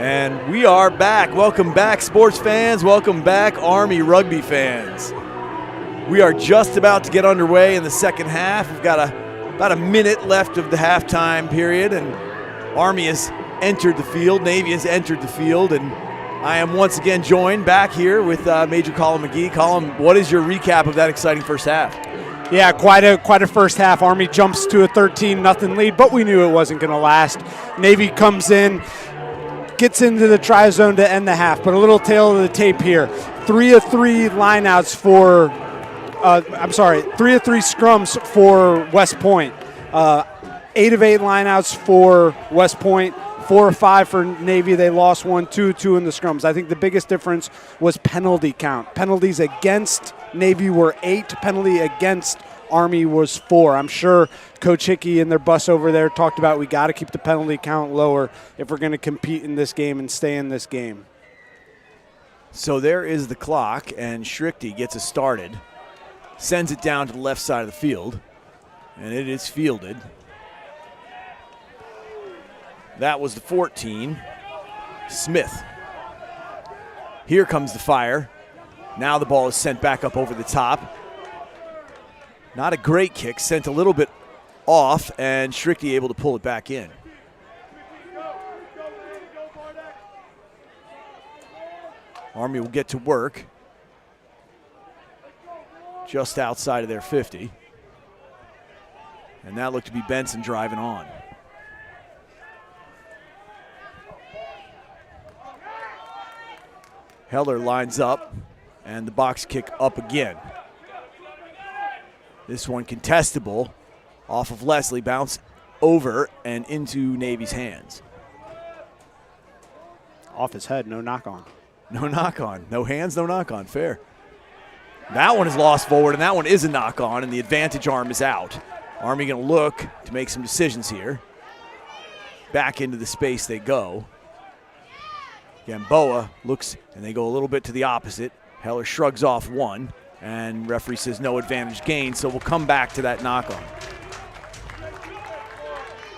And we are back. Welcome back, sports fans. Welcome back, Army Rugby fans. We are just about to get underway in the second half. We've got about a minute left of the halftime period, and Army has entered the field. Navy has entered the field, and I am once again joined back here with Major Colin McGee. Colin, what is your recap of that exciting first half?
Yeah, quite a first half. Army jumps to a 13-0 lead, but we knew it wasn't going to last. Navy comes in, gets into the try zone to end the half, but a little tail of the tape here. 3 of 3 lineouts for, 3 of 3 scrums for West Point. 8 of 8 lineouts for West Point. 4 of 5 for Navy. They lost 1, 2 in the scrums. I think the biggest difference was penalty count. Penalties against Navy were 8. Penalty against Army was 4. I'm sure Coach Hickey and their bus over there talked about we got to keep the penalty count lower if we're going to compete in this game and stay in this game.
So there is the clock, and Schrichty gets it started, sends it down to the left side of the field, and it is fielded. That was the 14, Smith. Here comes the fire. Now the ball is sent back up over the top. Not a great kick, sent a little bit off, and Schrichty able to pull it back in. Army will get to work just outside of their 50. And that looked to be Benson driving on. Heller lines up, and the box kick up again. This one contestable, off of Leslie, bounce over and into Navy's hands.
Off his head, no knock on.
No knock on, no hands, no knock on, fair. That one is lost forward, and that one is a knock on, and the advantage arm is out. Army gonna look to make some decisions here. Back into the space they go. Gamboa looks, and they go a little bit to the opposite. Heller shrugs off one, and referee says no advantage gain, so we'll come back to that knock-on.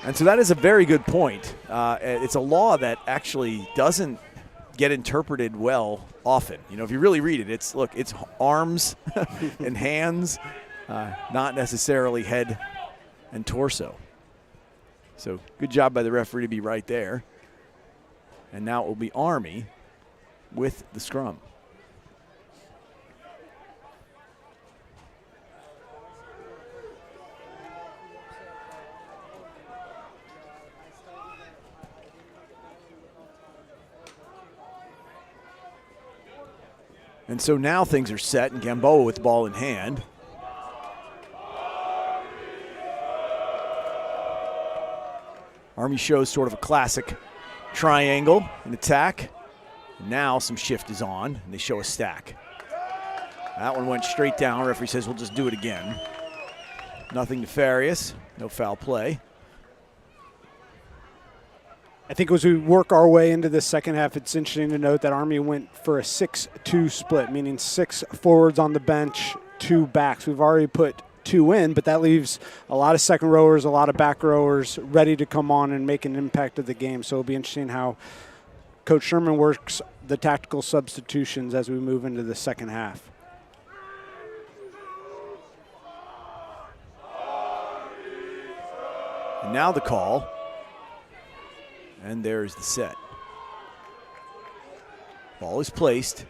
And so that is a very good point. It's a law that actually doesn't get interpreted well often. You know, if you really read it, it's arms and hands, not necessarily head and torso. So good job by the referee to be right there. And now it will be Army with the scrum. And so now things are set, and Gamboa with the ball in hand. Army shows sort of a classic triangle in attack. Now some shift is on, and they show a stack. That one went straight down. Referee says we'll just do it again. Nothing nefarious, no foul play.
I think as we work our way into the second half, it's interesting to note that Army went for a 6-2 split, meaning 6 forwards on the bench, 2 backs. We've already put 2 in, but that leaves a lot of second rowers, a lot of back rowers ready to come on and make an impact of the game. So it'll be interesting how Coach Sherman works the tactical substitutions as we move into the second half.
And now the call. And there's the set. Ball is placed,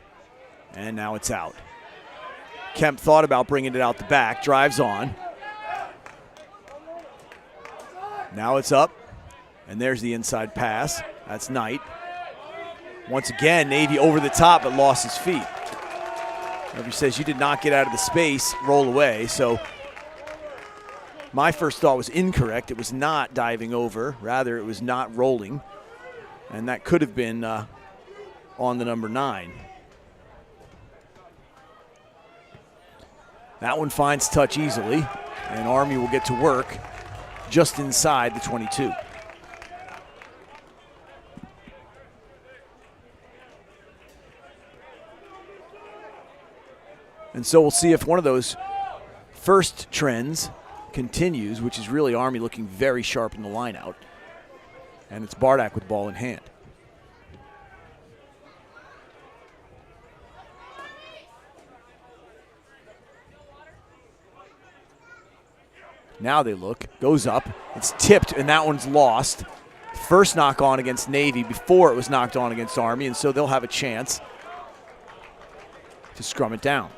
and now it's out. Kemp thought about bringing it out the back, drives on. Now it's up, and there's the inside pass. That's Knight. Once again, Navy over the top, but lost his feet. Referee says you did not get out of the space, roll away. So my first thought was incorrect. It was not diving over. Rather, it was not rolling. And that could have been on the number 9. That one finds touch easily, and Army will get to work just inside the 22. And so we'll see if one of those first trends continues, which is really Army looking very sharp in the line out. And it's Bardak with ball in hand. Now they look, goes up, it's tipped, and that one's lost. First knock on against Navy before it was knocked on against Army, and so they'll have a chance to scrum it down.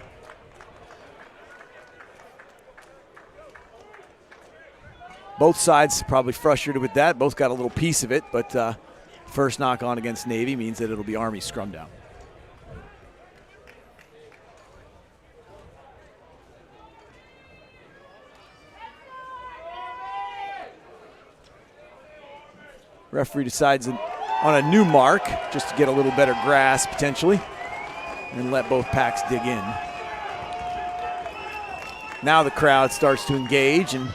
Both sides probably frustrated with that. Both got a little piece of it, but first knock on against Navy means that it'll be Army scrum down. Referee decides on a new mark just to get a little better grasp potentially and let both packs dig in. Now the crowd starts to engage, and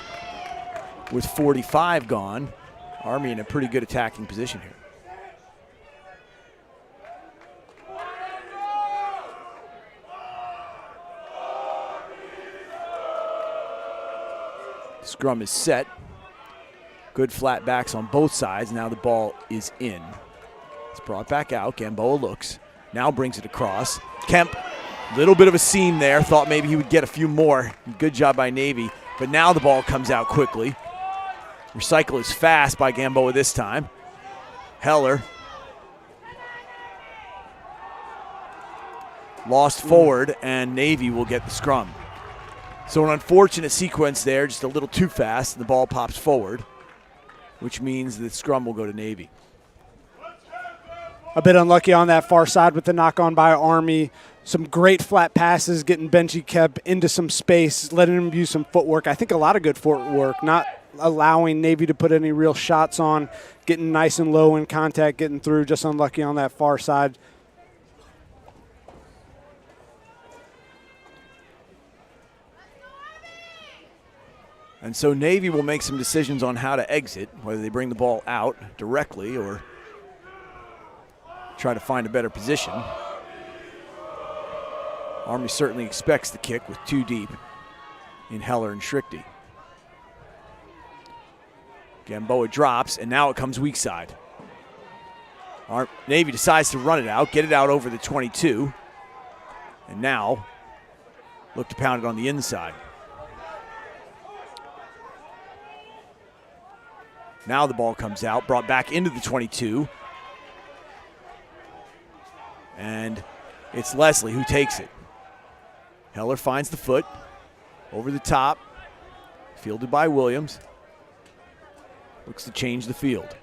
with 45 gone, Army in a pretty good attacking position here. Scrum is set. Good flat backs on both sides. Now the ball is in. It's brought back out. Gamboa looks. Now brings it across. Kemp, little bit of a seam there. Thought maybe he would get a few more. Good job by Navy. But now the ball comes out quickly. Recycle is fast by Gamboa this time. Heller. Lost forward, and Navy will get the scrum. So an unfortunate sequence there, just a little too fast, and the ball pops forward, which means the scrum will go to Navy.
A bit unlucky on that far side with the knock on by Army. Some great flat passes, getting Benji Kemp into some space, letting him use some footwork. I think a lot of good footwork, not allowing Navy to put any real shots on, getting nice and low in contact, getting through. Just unlucky on that far side.
And so Navy will make some decisions on how to exit, whether they bring the ball out directly or try to find a better position. Army certainly expects the kick with two deep in Heller and Schrichty. Gamboa drops, and now it comes weak side. Navy decides to run it out, get it out over the 22, and now look to pound it on the inside. Now the ball comes out, brought back into the 22. And it's Leslie who takes it. Heller finds the foot, over the top, fielded by Williams. Looks to change the field.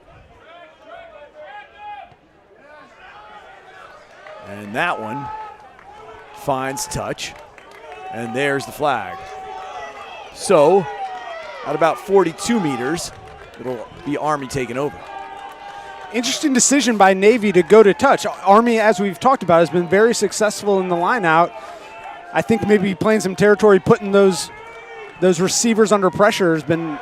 And that one finds touch, and there's the flag. So, at about 42 meters, it'll be Army taking over.
Interesting decision by Navy to go to touch. Army, as we've talked about, has been very successful in the line out. I think maybe playing some territory, putting those receivers under pressure has been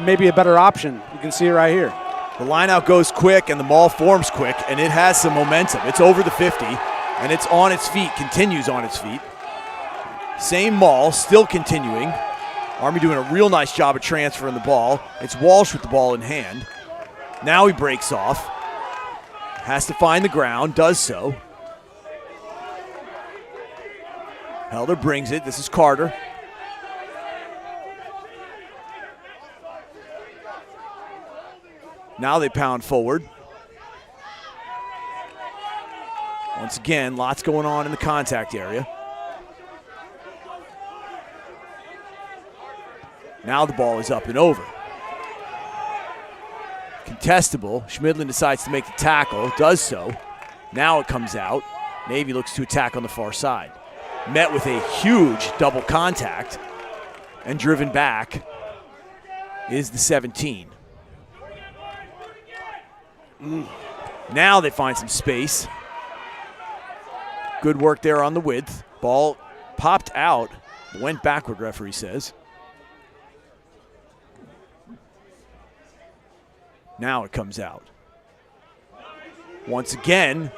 maybe a better option. You can see it right here.
The line out goes quick and the maul forms quick, and it has some momentum. It's over the 50, and it's on its feet, continues on its feet. Same maul, still continuing. Army doing a real nice job of transferring the ball. It's Walsh with the ball in hand. Now he breaks off. Has to find the ground, does so. Helder brings it. This is Carter. Now they pound forward. Once again, lots going on in the contact area. Now the ball is up and over. Contestable. Schmidlin decides to make the tackle, does so. Now it comes out. Navy looks to attack on the far side. Met with a huge double contact and driven back is the 17. Now they find some space. Good work there on the width. Ball popped out, went backward, referee says. Now it comes out. Once again,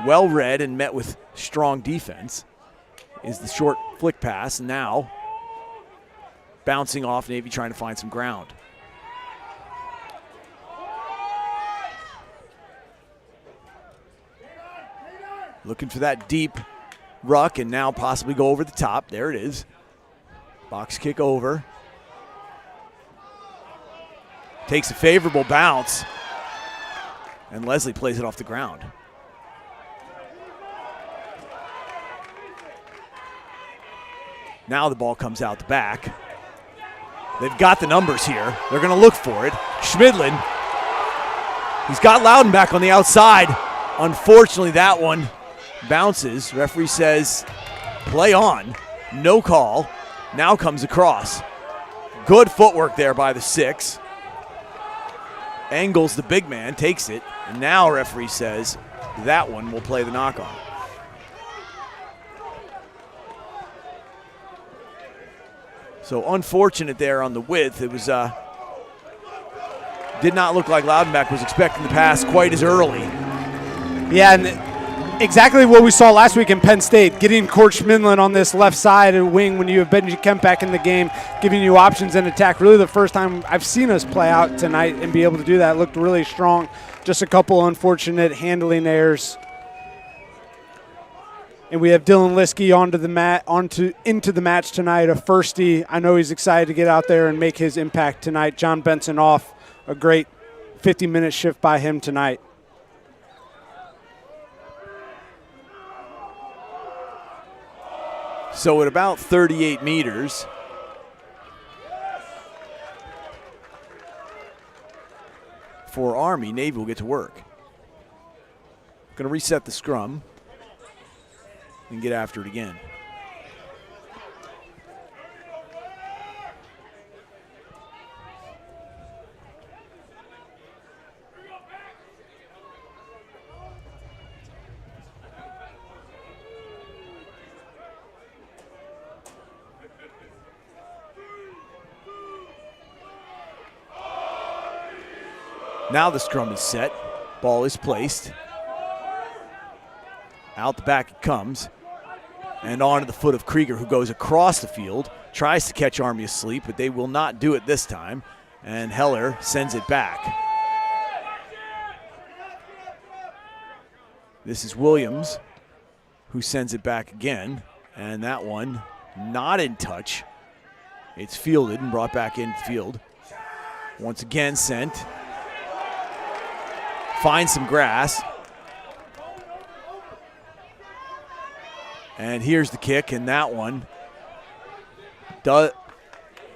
well read and met with strong defense is the short flick pass. Now bouncing off, Navy trying to find some ground. Looking for that deep ruck and now possibly go over the top. There it is. Box kick over. takes a favorable bounce, and Leslie plays it off the ground. Now the ball comes out the back. They've got the numbers here. They're going to look for it. Schmidlin, he's got Loudenback on the outside. Unfortunately, that one bounces. Referee says play on. No call. Now comes across. Good footwork there by the 6. Engels, the big man, takes it. And now referee says that one will play the knock-on. So unfortunate there on the width. It was did not look like Loudenback was expecting the pass quite as early.
Yeah, and exactly what we saw last week in Penn State, getting Court Schmidlin on this left side and wing when you have Benji Kemp back in the game, giving you options in attack. Really the first time I've seen us play out tonight and be able to do that. Looked really strong. Just a couple unfortunate handling errors. And we have Dylan Liskey into the match tonight, a firstie. I know he's excited to get out there and make his impact tonight. John Benson off, a great 50-minute shift by him tonight.
So at about 38 meters, for Army, Navy will get to work. Going to reset the scrum and get after it again. Now the scrum is set. Ball is placed. Out the back it comes. And onto the foot of Krieger, who goes across the field. Tries to catch Army asleep, but they will not do it this time. And Heller sends it back. This is Williams, who sends it back again. And that one not in touch. It's fielded and brought back in field. Once again sent. Finds some grass. And here's the kick, and that one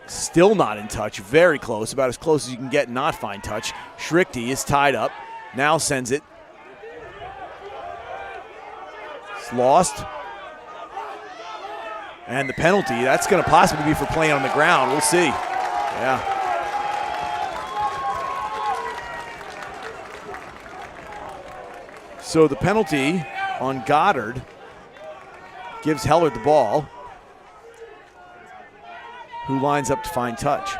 still not in touch. Very close, about as close as you can get and not find touch. Schrichty is tied up. Now sends it. It's lost. And the penalty, that's going to possibly be for playing on the ground. We'll see. Yeah. So the penalty on Goddard gives Heller the ball, who lines up to find touch.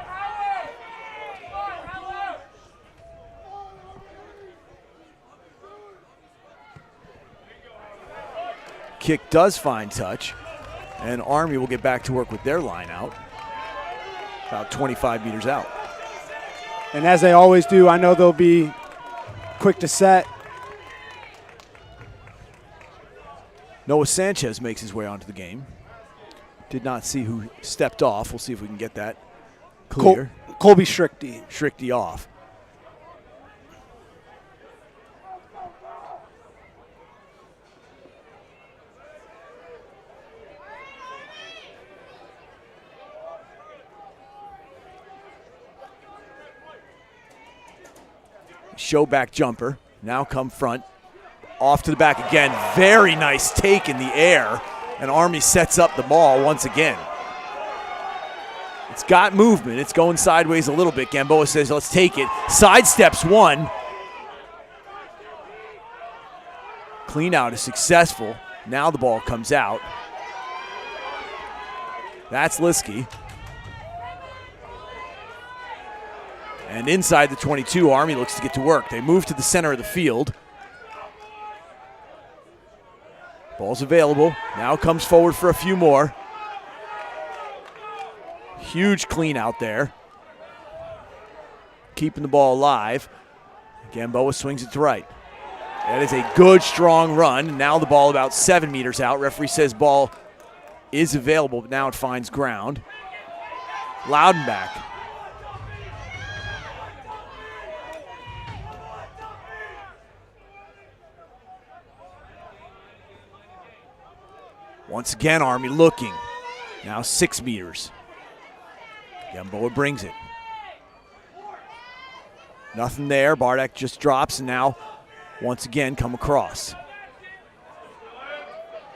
Kick does find touch, and Army will get back to work with their line out, about 25 meters out.
And as they always do, I know they'll be quick to set.
Noah Sanchez makes his way onto the game. Did not see who stepped off. We'll see if we can get that clear.
Colby Schrichty.
Schrichty off. Show back jumper. Now come front. Off to the back again. Very nice take in the air. And Army sets up the ball once again. It's got movement. It's going sideways a little bit. Gamboa says, let's take it. Sidesteps one. Clean out is successful. Now the ball comes out. That's Liskey. And inside the 22, Army looks to get to work. They move to the center of the field. Ball's available. Now comes forward for a few more. Huge clean out there. Keeping the ball alive. Gamboa swings it to right. That is a good, strong run. Now the ball about 7 meters out. Referee says ball is available, but now it finds ground. Loudenback. Once again, Army looking. Now 6 meters. Gamboa brings it. Nothing there. Bardak just drops and now once again come across.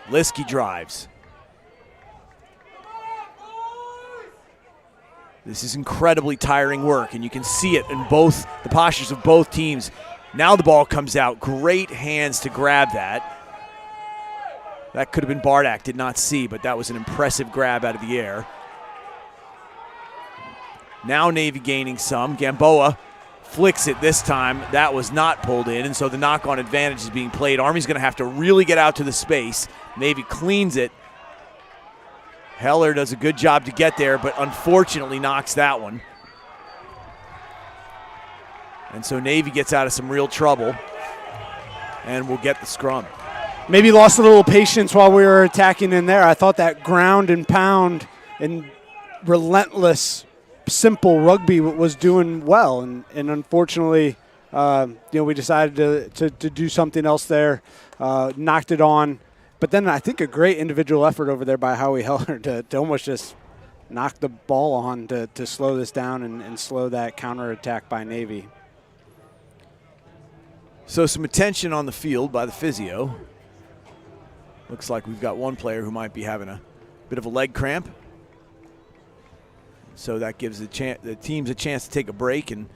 Liskey drives. This is incredibly tiring work, and you can see it in both the postures of both teams. Now the ball comes out. Great hands to grab that. That could have been Bardak, did not see, but that was an impressive grab out of the air. Now Navy gaining some. Gamboa flicks it this time. That was not pulled in, and so the knock-on advantage is being played. Army's going to have to really get out to the space. Navy cleans it. Heller does a good job to get there, but unfortunately knocks that one. And so Navy gets out of some real trouble and will get the scrum.
Maybe lost a little patience while we were attacking in there. I thought that ground and pound and relentless, simple rugby was doing well. And unfortunately, we decided to do something else there, knocked it on. But then I think a great individual effort over there by Howie Heller to almost just knock the ball on to slow this down and slow that counterattack by Navy.
So some attention on the field by the physio. Looks like we've got one player who might be having a bit of a leg cramp. So that gives the teams a chance to take a break and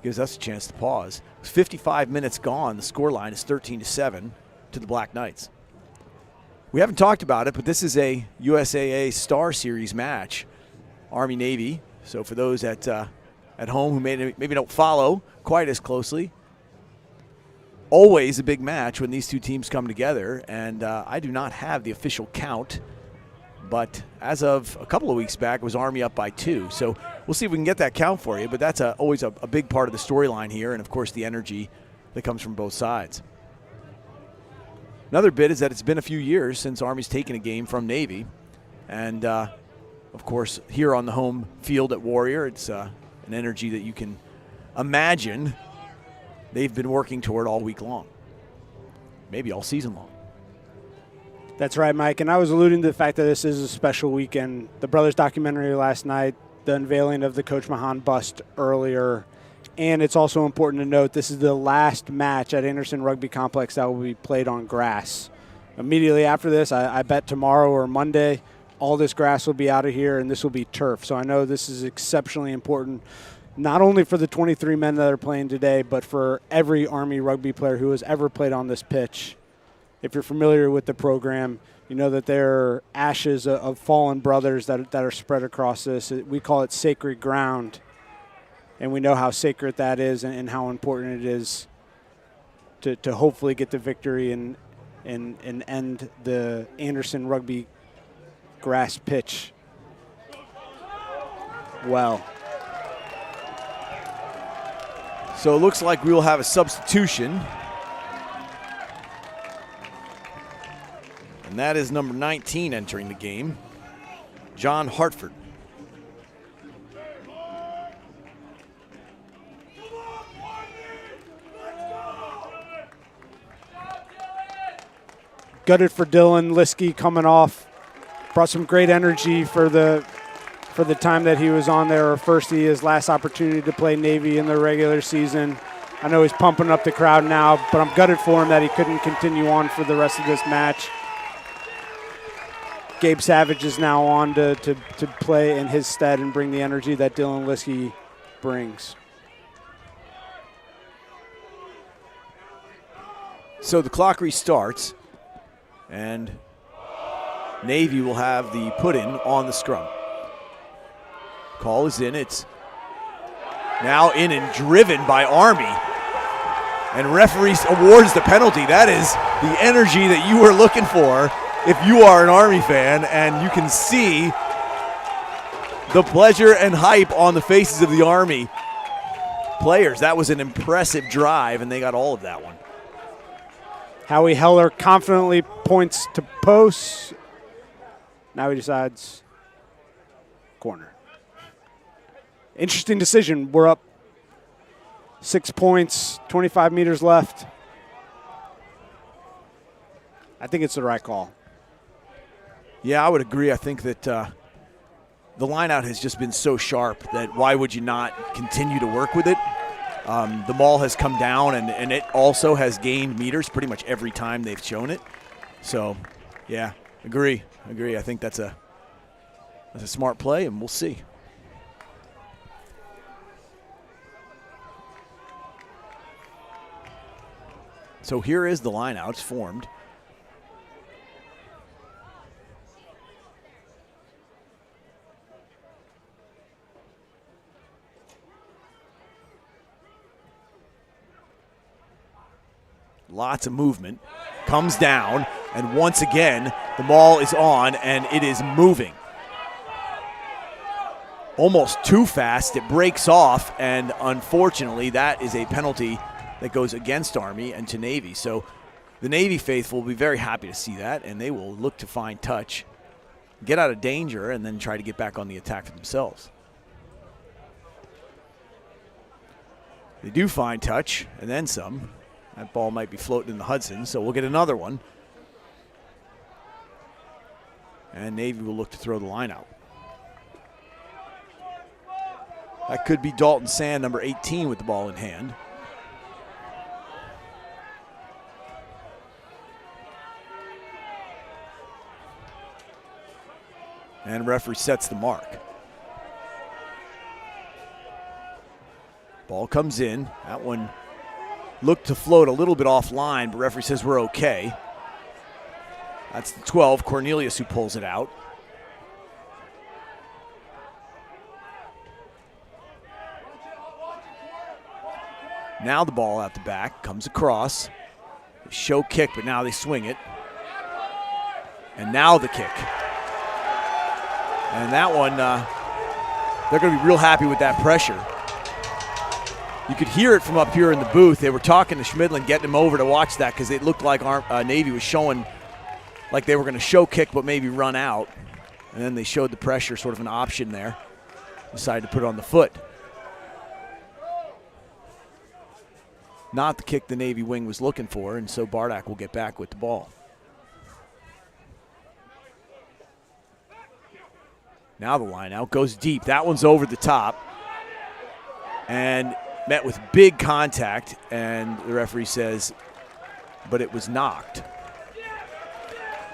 gives us a chance to pause. 55 minutes gone. The scoreline is 13-7 to the Black Knights. We haven't talked about it, but this is a USAA Star Series match, Army-Navy. So for those at home who maybe don't follow quite as closely, always a big match when these two teams come together. And I do not have the official count, but as of a couple of weeks back, it was Army up by 2. So we'll see if we can get that count for you, but that's always a big part of the storyline here, and of course the energy that comes from both sides. Another bit is that it's been a few years since Army's taken a game from Navy. And, of course, here on the home field at Warrior, it's an energy that you can imagine they've been working toward all week long, maybe all season long.
That's right, Mike. And I was alluding to the fact that this is a special weekend. The Brothers documentary last night, the unveiling of the Coach Mahan bust earlier. And it's also important to note this is the last match at Anderson Rugby Complex that will be played on grass. Immediately after this, I bet tomorrow or Monday, all this grass will be out of here and this will be turf. So I know this is exceptionally important, not only for the 23 men that are playing today, but for every Army rugby player who has ever played on this pitch. If you're familiar with the program, you know that there are ashes of fallen brothers that are spread across this. We call it sacred ground. And we know how sacred that is and how important it is to hopefully get the victory and end the Anderson Rugby grass pitch well.
So it looks like we will have a substitution. And that is number 19 entering the game, John Hartford.
Gutted for Dylan Liskey coming off. Brought some great energy for the time that he was on there. First, his last opportunity to play Navy in the regular season. I know he's pumping up the crowd now, but I'm gutted for him that he couldn't continue on for the rest of this match. Gabe Savage is now on to play in his stead and bring the energy that Dylan Liskey brings.
So the clock restarts, and Navy will have the put-in on the scrum. Call is in. It's now in and driven by Army. And referee awards the penalty. That is the energy that you were looking for if you are an Army fan, and you can see the pleasure and hype on the faces of the Army players. That was an impressive drive, and they got all of that one.
Howie Heller confidently points to post. Now he decides corner. Interesting decision. We're up 6 points, 25 meters left. I think it's the right call.
Yeah, I would agree. I think that the line out has just been so sharp that why would you not continue to work with it? The maul has come down, and it also has gained meters pretty much every time they've shown it. So, yeah, agree. I think that's a smart play, and we'll see. So here is the line out. It's formed. Lots of movement. Comes down, and once again, the maul is on, and it is moving. Almost too fast. It breaks off, and unfortunately, that is a penalty that goes against Army and to Navy. So the Navy faithful will be very happy to see that, and they will look to find touch, get out of danger, and then try to get back on the attack for themselves. They do find touch, and then some. That ball might be floating in the Hudson, so we'll get another one. And Navy will look to throw the line out. That could be Dalton Sand, number 18, with the ball in hand. And referee sets the mark. Ball comes in. That one looked to float a little bit offline, but referee says we're okay. That's the 12, Cornelius, who pulls it out. Now the ball out the back, comes across. They show kick, but now they swing it. And now the kick. And that one, they're going to be real happy with that pressure. You could hear it from up here in the booth. They were talking to Schmidlin, getting him over to watch that because it looked like Navy was showing like they were going to show kick but maybe run out. And then they showed the pressure, sort of an option there. Decided to put it on the foot. Not the kick the Navy wing was looking for, and so Bardak will get back with the ball. Now the line out goes deep. That one's over the top and met with big contact, and the referee says, but it was knocked.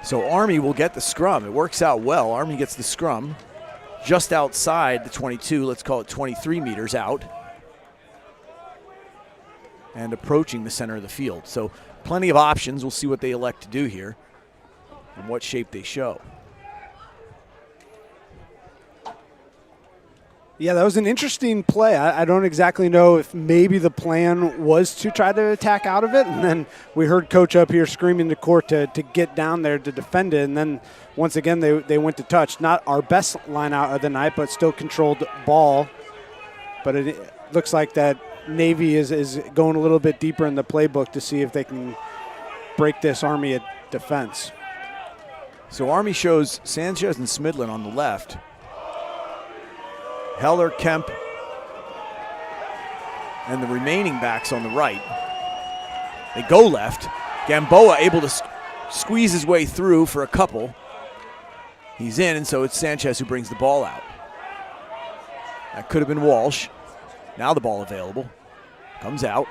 So Army will get the scrum. It works out well. Army gets the scrum just outside the 22, let's call it 23 meters out, and approaching the center of the field. So plenty of options. We'll see what they elect to do here and what shape they show.
Yeah, that was an interesting play. I don't exactly know if maybe the plan was to try to attack out of it, and then we heard Coach up here screaming to court to get down there to defend it, and then once again they went to touch. Not our best line out of the night, but still controlled ball. But it looks like that Navy is going a little bit deeper in the playbook to see if they can break this Army defense.
So Army shows Sanchez and Smidlin on the left. Heller, Kemp, and the remaining backs on the right. They go left. Gamboa able to squeeze his way through for a couple. He's in, and so it's Sanchez who brings the ball out. That could have been Walsh. Now the ball available. Comes out.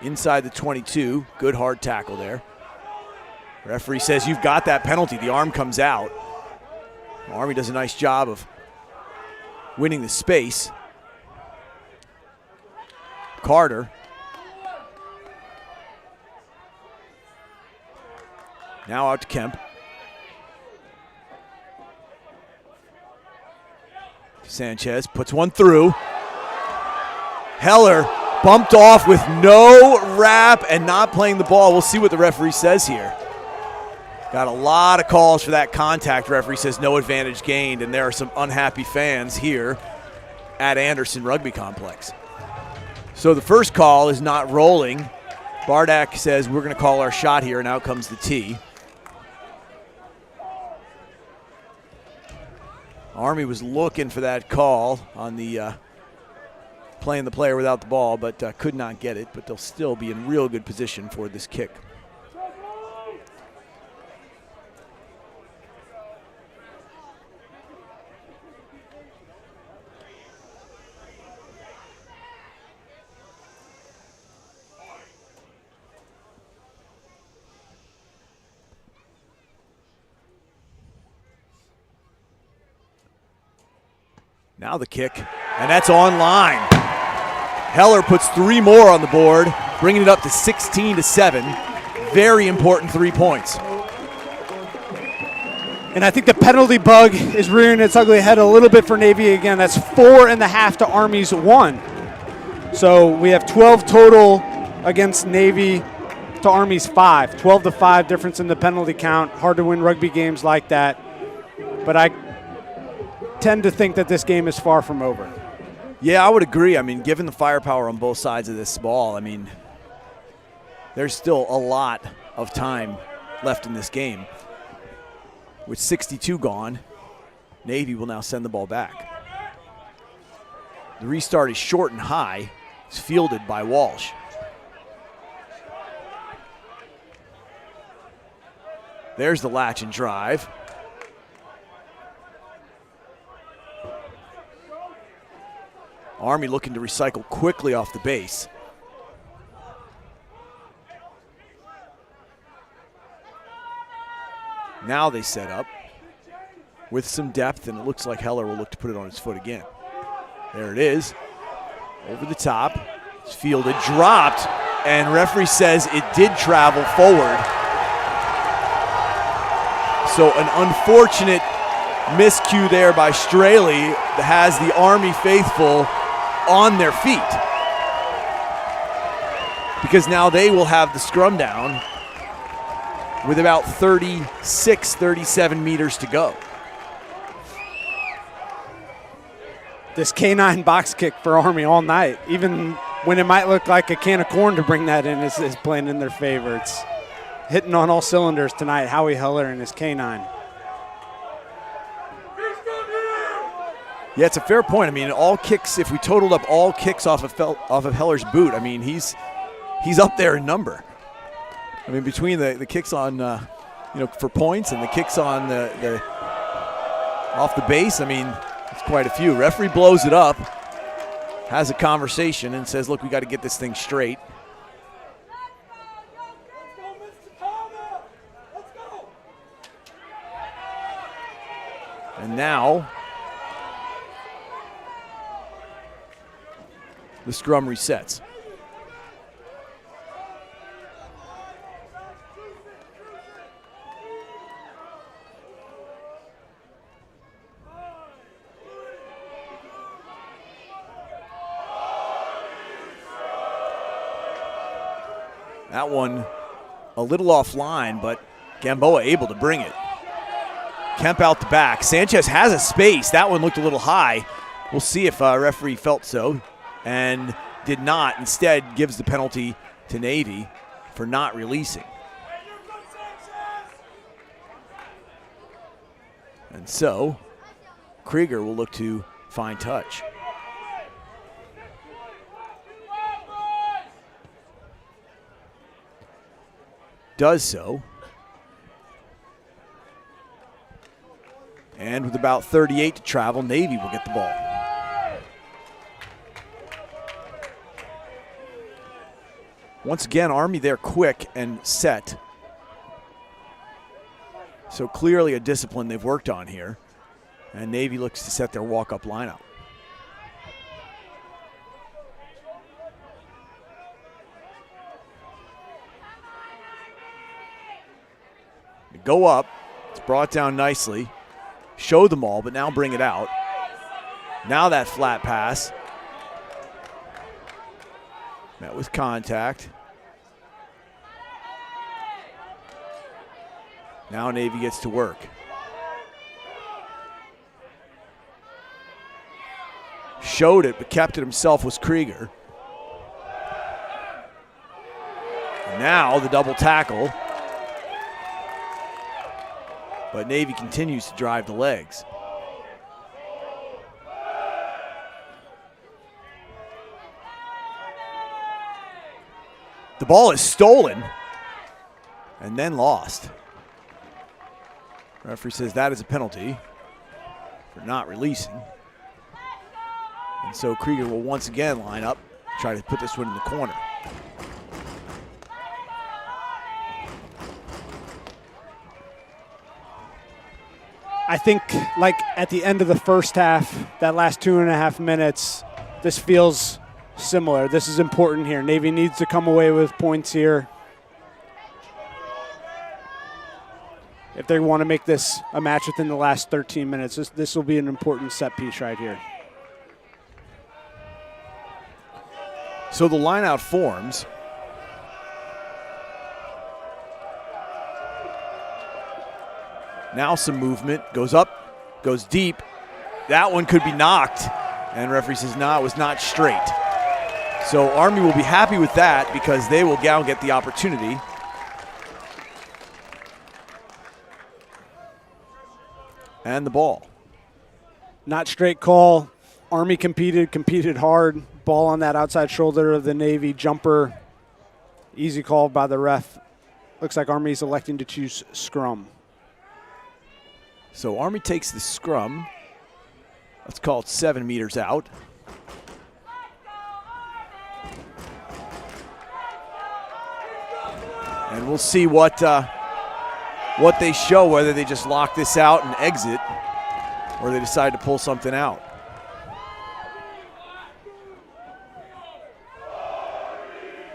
Inside the 22. Good hard tackle there. Referee says you've got that penalty. The arm comes out. Army does a nice job of winning the space. Carter. Now out to Kemp. Sanchez puts one through. Heller bumped off with no wrap and not playing the ball. We'll see what the referee says here. Got a lot of calls for that contact. Referee says no advantage gained, and there are some unhappy fans here at Anderson Rugby Complex. So the first call is not rolling. Bardak says we're going to call our shot here, and out comes the tee. Army was looking for that call on the playing the player without the ball, but could not get it, but they'll still be in real good position for this kick. Now the kick, and that's online. Heller puts 3 more on the board, bringing it up to 16-7. Very important 3 points.
And I think the penalty bug is rearing its ugly head a little bit for Navy again. That's 4.5 to Army's 1. So we have 12 total against Navy to Army's 5. 12-5 difference in the penalty count. Hard to win rugby games like that. But I tend to think that this game is far from over.
Yeah, I would agree. I mean, given the firepower on both sides of this ball, I mean, there's still a lot of time left in this game. With 62 gone, Navy will now send the ball back. The restart is short and high. It's fielded by Walsh. There's the latch and drive. Army looking to recycle quickly off the base. Now they set up with some depth, and it looks like Heller will look to put it on his foot again. There it is, over the top. It's fielded, dropped, and referee says it did travel forward. So an unfortunate miscue there by Straley that has the Army faithful on their feet, because now they will have the scrum down with about 36, 37 meters to go.
This K9 box kick for Army all night, even when it might look like a can of corn to bring that in, is playing in their favor. It's hitting on all cylinders tonight, Howie Heller and his K9.
Yeah, it's a fair point. I mean, all kicks, if we totaled up all kicks off of Heller's boot, I mean, he's up there in number. I mean, between the kicks on, for points and the kicks on the off the base, I mean, it's quite a few. Referee blows it up, has a conversation, and says, look, we got to get this thing straight. And now the scrum resets. That one a little offline, but Gamboa able to bring it. Kemp out the back. Sanchez has a space. That one looked a little high. We'll see if referee felt so and did not. Instead, gives the penalty to Navy for not releasing. And so, Krieger will look to find touch. Does so. And with about 38 to travel, Navy will get the ball. Once again, Army there quick and set. So clearly a discipline they've worked on here. And Navy looks to set their walk-up lineup. They go up. It's brought down nicely. Show them all, but now bring it out. Now that flat pass. Met with contact. Now Navy gets to work. Showed it, but kept it himself was Krieger. And now the double tackle. But Navy continues to drive the legs. The ball is stolen and then lost. Referee says that is a penalty for not releasing. And so Krieger will once again line up, try to put this one in the corner.
I I think like at the end of the first half, that last 2.5 minutes, this feels similar. This is important here. Navy needs to come away with points here if they want to make this a match within the last 13 minutes. This will be an important set piece right here.
So the line out forms. Now some movement, goes up, goes deep. That one could be knocked, and referee says, no, it was not straight. So Army will be happy with that because they will now get the opportunity. And the ball.
Not straight call. Army competed hard. Ball on that outside shoulder of the Navy. Jumper, easy call by the ref. Looks like Army's electing to choose scrum.
So Army takes the scrum. Let's call it 7 meters out. And we'll see what they show, whether they just lock this out and exit or they decide to pull something out.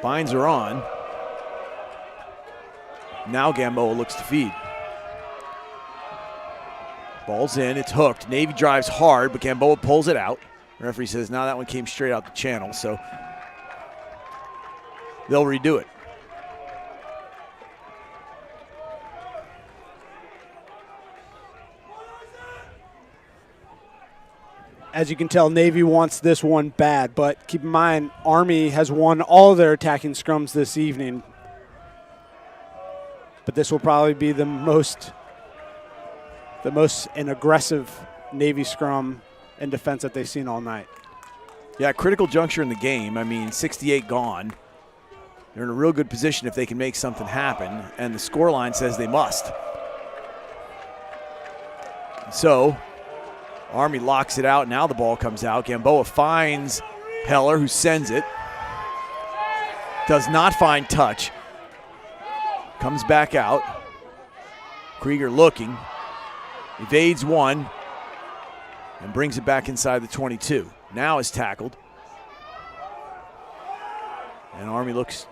Binds are on. Now Gamboa looks to feed. Ball's in, it's hooked. Navy drives hard, but Gamboa pulls it out. The referee says, no, that one came straight out the channel, so they'll redo it.
As you can tell, Navy wants this one bad, but keep in mind, Army has won all their attacking scrums this evening. But this will probably be the most and aggressive Navy scrum and defense that they've seen all night.
Yeah, critical juncture in the game. I mean, 68 gone. They're in a real good position if they can make something happen, and the scoreline says they must. So Army locks it out. Now the ball comes out. Gamboa finds Heller, who sends it. Does not find touch. Comes back out. Krieger looking. Evades one. And brings it back inside the 22. Now is tackled. And Army looks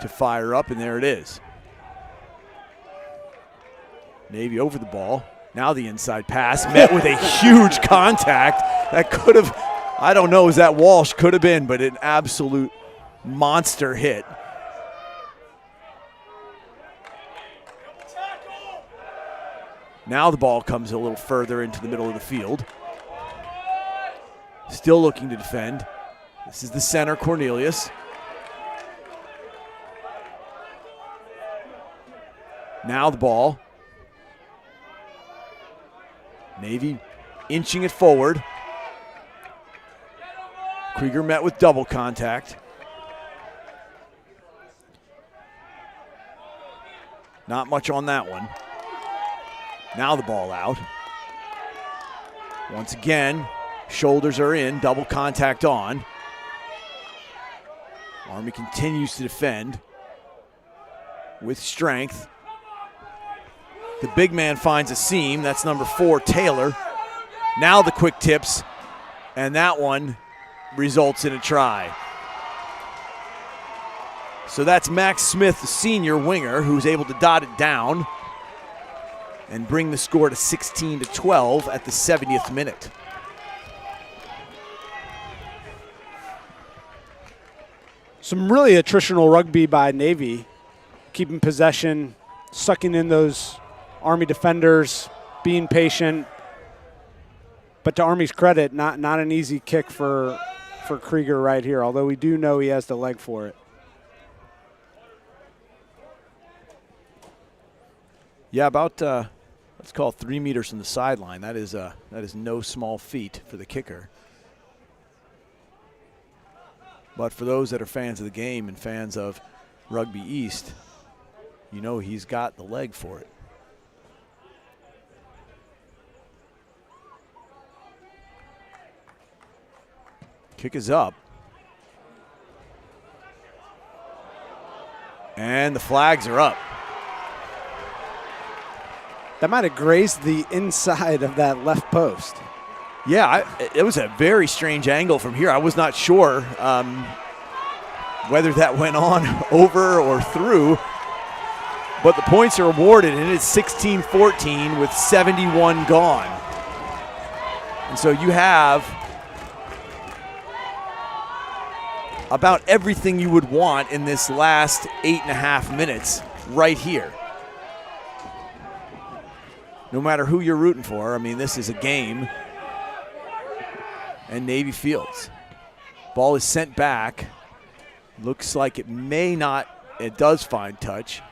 to fire up, and there it is. Navy over the ball. Now the inside pass met with a huge contact. That could have, I don't know, is that Walsh? Could have been, but an absolute monster hit. Now the ball comes a little further into the middle of the field. Still looking to defend. This is the center, Cornelius. Now the ball. Navy inching it forward. Krieger met with double contact. Not much on that one. Now the ball out. Once again, shoulders are in, double contact on. Army continues to defend with strength. The big man finds a seam. That's number 4, Taylor. Now the quick tips, and that one results in a try. So that's Max Smith, the senior winger, who's able to dot it down and bring the score to 16-12 at the 70th minute.
Some really attritional rugby by Navy, keeping possession, sucking in those Army defenders, being patient. But to Army's credit, not an easy kick for Krieger right here, although we do know he has the leg for it.
Yeah, about let's call it 3 meters from the sideline. That is no small feat for the kicker. But for those that are fans of the game and fans of Rugby East, you know he's got the leg for it. Kick is up. And the flags are up.
That might have grazed the inside of that left post.
Yeah, it was a very strange angle from here. I was not sure whether that went on over or through, but the points are awarded, and it's 16-14 with 71 gone. And so you have about everything you would want in this last 8.5 minutes right here. No matter who you're rooting for, I mean, this is a game. And Navy fields. Ball is sent back. Looks like it may not, it does find touch.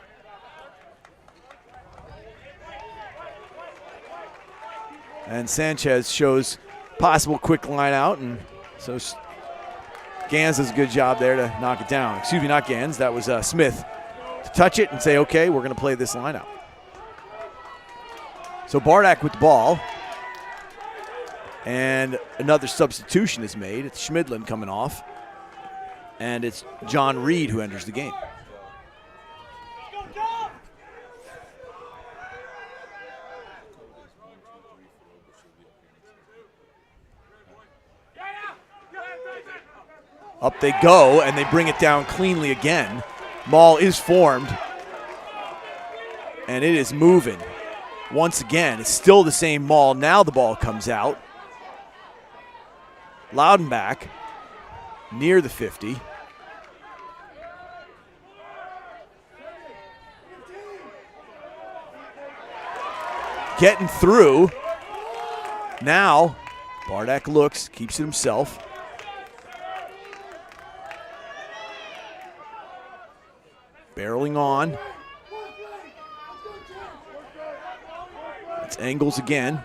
And Sanchez shows possible quick line out, and so Gans does a good job there to knock it down. Excuse me, not Gans, that was Smith. To touch it and say, okay, we're gonna play this line out. So Bardak with the ball. And another substitution is made. It's Schmidlin coming off. And it's John Reed who enters the game. Up they go, and they bring it down cleanly again. Maul is formed. And it is moving. Once again, it's still the same Maul. Now the ball comes out. Loudenback near the 50. Getting through. Now Bardak looks, keeps it himself. Barreling on. It's Engels again.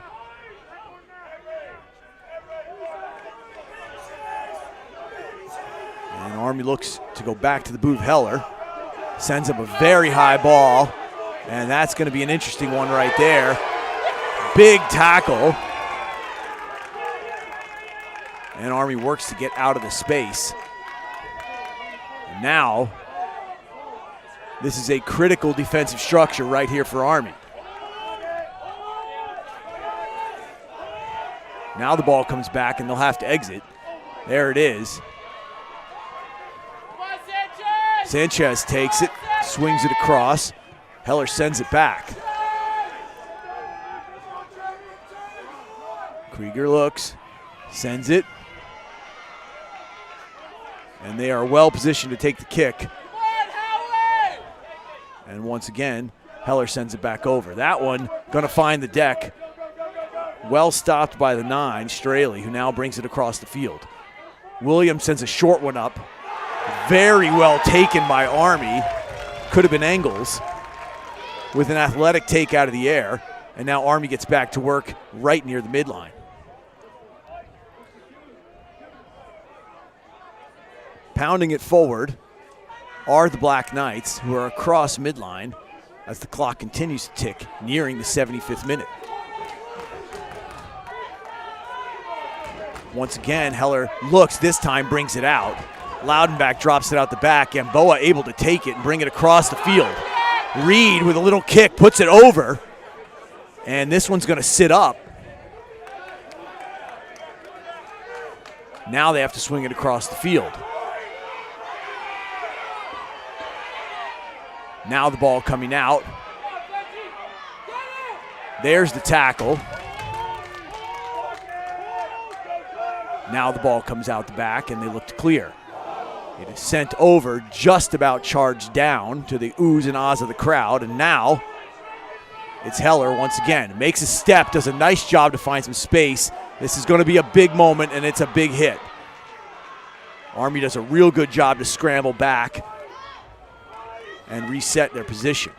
And Army looks to go back to the booth. Heller sends up a very high ball, and that's going to be an interesting one right there. Big tackle. And Army works to get out of the space. And now, this is a critical defensive structure right here for Army. Now the ball comes back, and they'll have to exit. There it is. Sanchez takes it, swings it across. Heller sends it back. Krieger looks, sends it. And they are well positioned to take the kick. And once again, Heller sends it back over. That one going to find the deck. Well stopped by the 9, Straley, who now brings it across the field. Williams sends a short one up. Very well taken by Army. Could have been Engels with an athletic take out of the air. And now Army gets back to work right near the midline. Pounding it forward are the Black Knights, who are across midline as the clock continues to tick, nearing the 75th minute. Once again, Heller looks, this time brings it out. Loudenback drops it out the back. Gamboa able to take it and bring it across the field. Reed with a little kick puts it over. And this one's going to sit up. Now they have to swing it across the field. Now the ball coming out. There's the tackle. Now the ball comes out the back, and they look to clear. It is sent over, just about charged down to the oohs and ahs of the crowd, and now it's Heller once again. Makes a step, does a nice job to find some space. This is going to be a big moment, and it's a big hit. Army does a real good job to scramble back and reset their position.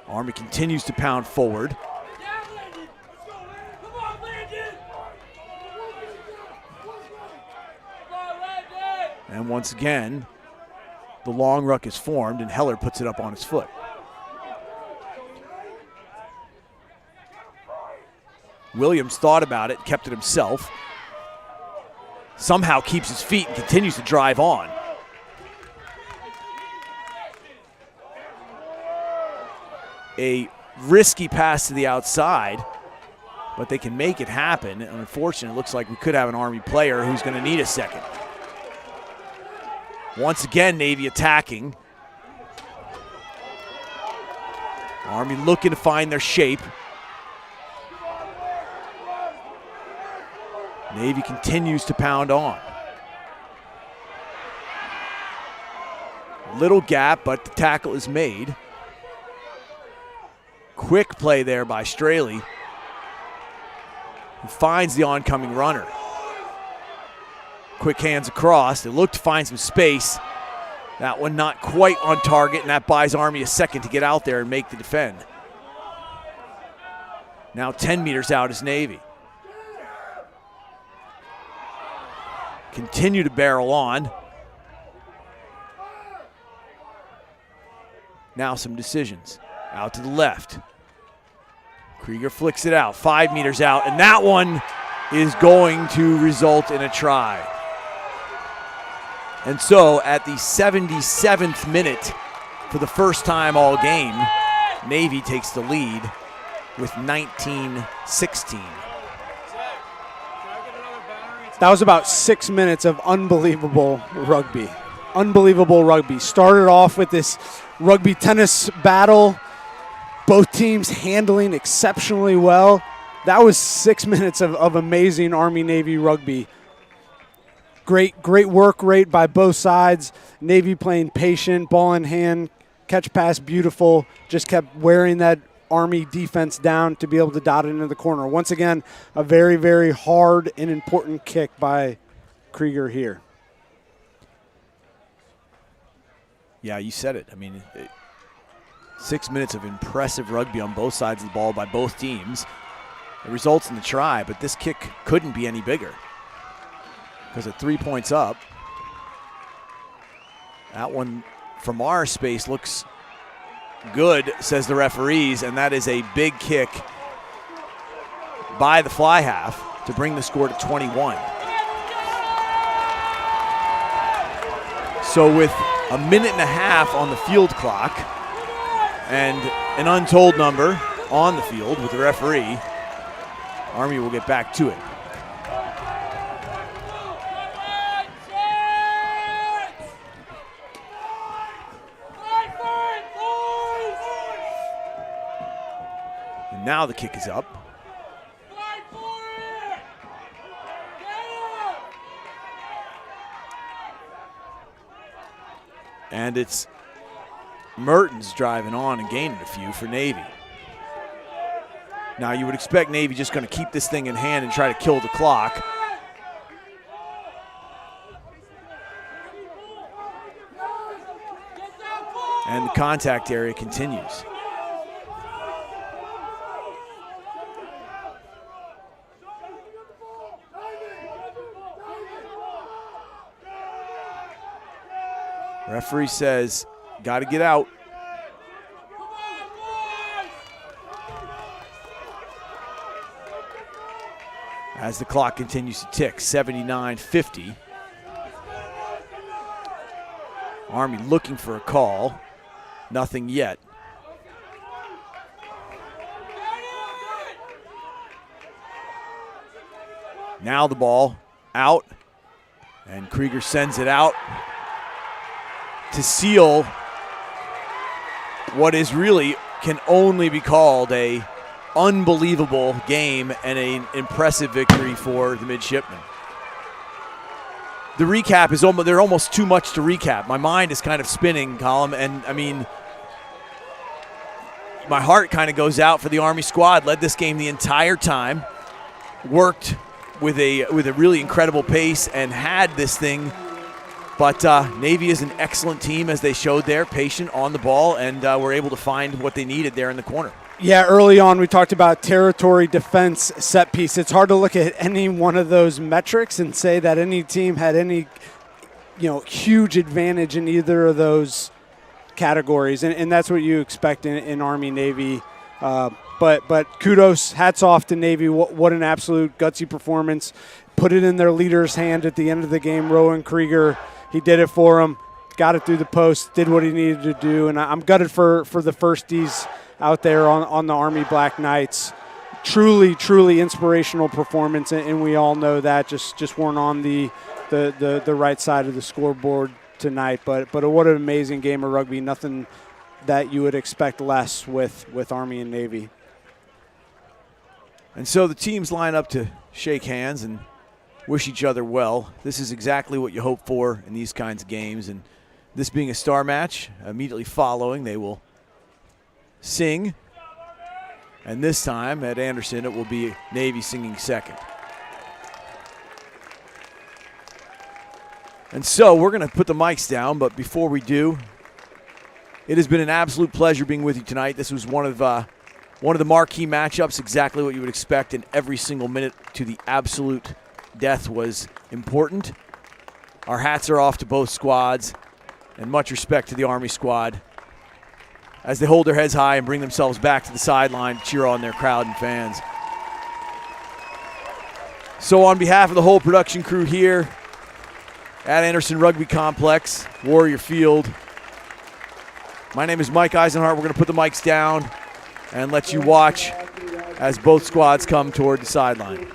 Army continues to pound forward. And once again, the long ruck is formed, and Heller puts it up on his foot. Williams thought about it, kept it himself. somehow keeps his feet and continues to drive on. A risky pass to the outside, but they can make it happen. And unfortunately, it looks like we could have an Army player who's going to need a second. Once again, Navy attacking. Army looking to find their shape. Navy continues to pound on. Little gap, but the tackle is made. Quick play there by Straley, who finds the oncoming runner. Quick hands across. They look to find some space. That one not quite on target, and that buys Army a second to get out there and make the defend. Now 10 meters out is Navy. Continue to barrel on. Now some decisions. Out to the left. Krieger flicks it out, 5 meters out, and that one is going to result in a try. And so at the 77th minute, for the first time all game, Navy takes the lead with 19-16.
That was about 6 minutes of unbelievable rugby. Unbelievable rugby. Started off with this rugby tennis battle, both teams handling exceptionally well. That was 6 minutes of amazing Army-Navy rugby. Great work rate by both sides. Navy playing patient, ball in hand, catch pass beautiful. Just kept wearing that Army defense down to be able to dot it into the corner. Once again, a very, very hard and important kick by Krieger here.
Yeah, you said it. I mean, 6 minutes of impressive rugby on both sides of the ball by both teams. It results in the try, but this kick couldn't be any bigger because at 3 points up, that one from our space looks good, says the referees, and that is a big kick by the fly half to bring the score to 21. So with a minute and a half on the field clock and an untold number on the field with the referee, Army will get back to it. And now the kick is up. And it's Mertens driving on and gaining a few for Navy. Now you would expect Navy just going to keep this thing in hand and try to kill the clock. And the contact area continues. Referee says, got to get out. As the clock continues to tick, 79:50. Army looking for a call. Nothing yet. Now the ball out, and Krieger sends it out to seal what is really can only be called a unbelievable game and an impressive victory for the midshipmen. The recap is they're almost too much to recap. My mind is kind of spinning, Colin, and I mean, my heart kind of goes out for the Army squad. Led this game the entire time, worked with a really incredible pace, and had this thing. But Navy is an excellent team, as they showed there, patient on the ball, and were able to find what they needed there in the corner.
Yeah, early on we talked about territory, defense, set piece. It's hard to look at any one of those metrics and say that any team had any, huge advantage in either of those categories, and that's what you expect in Army-Navy. But kudos, hats off to Navy. What an absolute gutsy performance. put it in their leader's hand at the end of the game. Rowan Krieger, he did it for them, got it through the post, did what he needed to do, and I'm gutted for the firsties out there on the Army Black Knights. Truly, truly inspirational performance, and we all know that. Just weren't on the right side of the scoreboard tonight. But what an amazing game of rugby. Nothing that you would expect less with Army and Navy.
And so the teams line up to shake hands and wish each other well. This is exactly what you hope for in these kinds of games. And this being a star match, immediately following, they will sing. And this time at Anderson, it will be Navy singing second. And so we're going to put the mics down, but before we do, it has been an absolute pleasure being with you tonight. This was one of the marquee matchups, exactly what you would expect, and every single minute to the absolute death was important. Our hats are off to both squads, and much respect to the Army squad as they hold their heads high and bring themselves back to the sideline to cheer on their crowd and fans. So on behalf of the whole production crew here at Anderson Rugby Complex, Warrior Field, my name is Mike Eisenhart. We're going to put the mics down and let you watch as both squads come toward the sideline.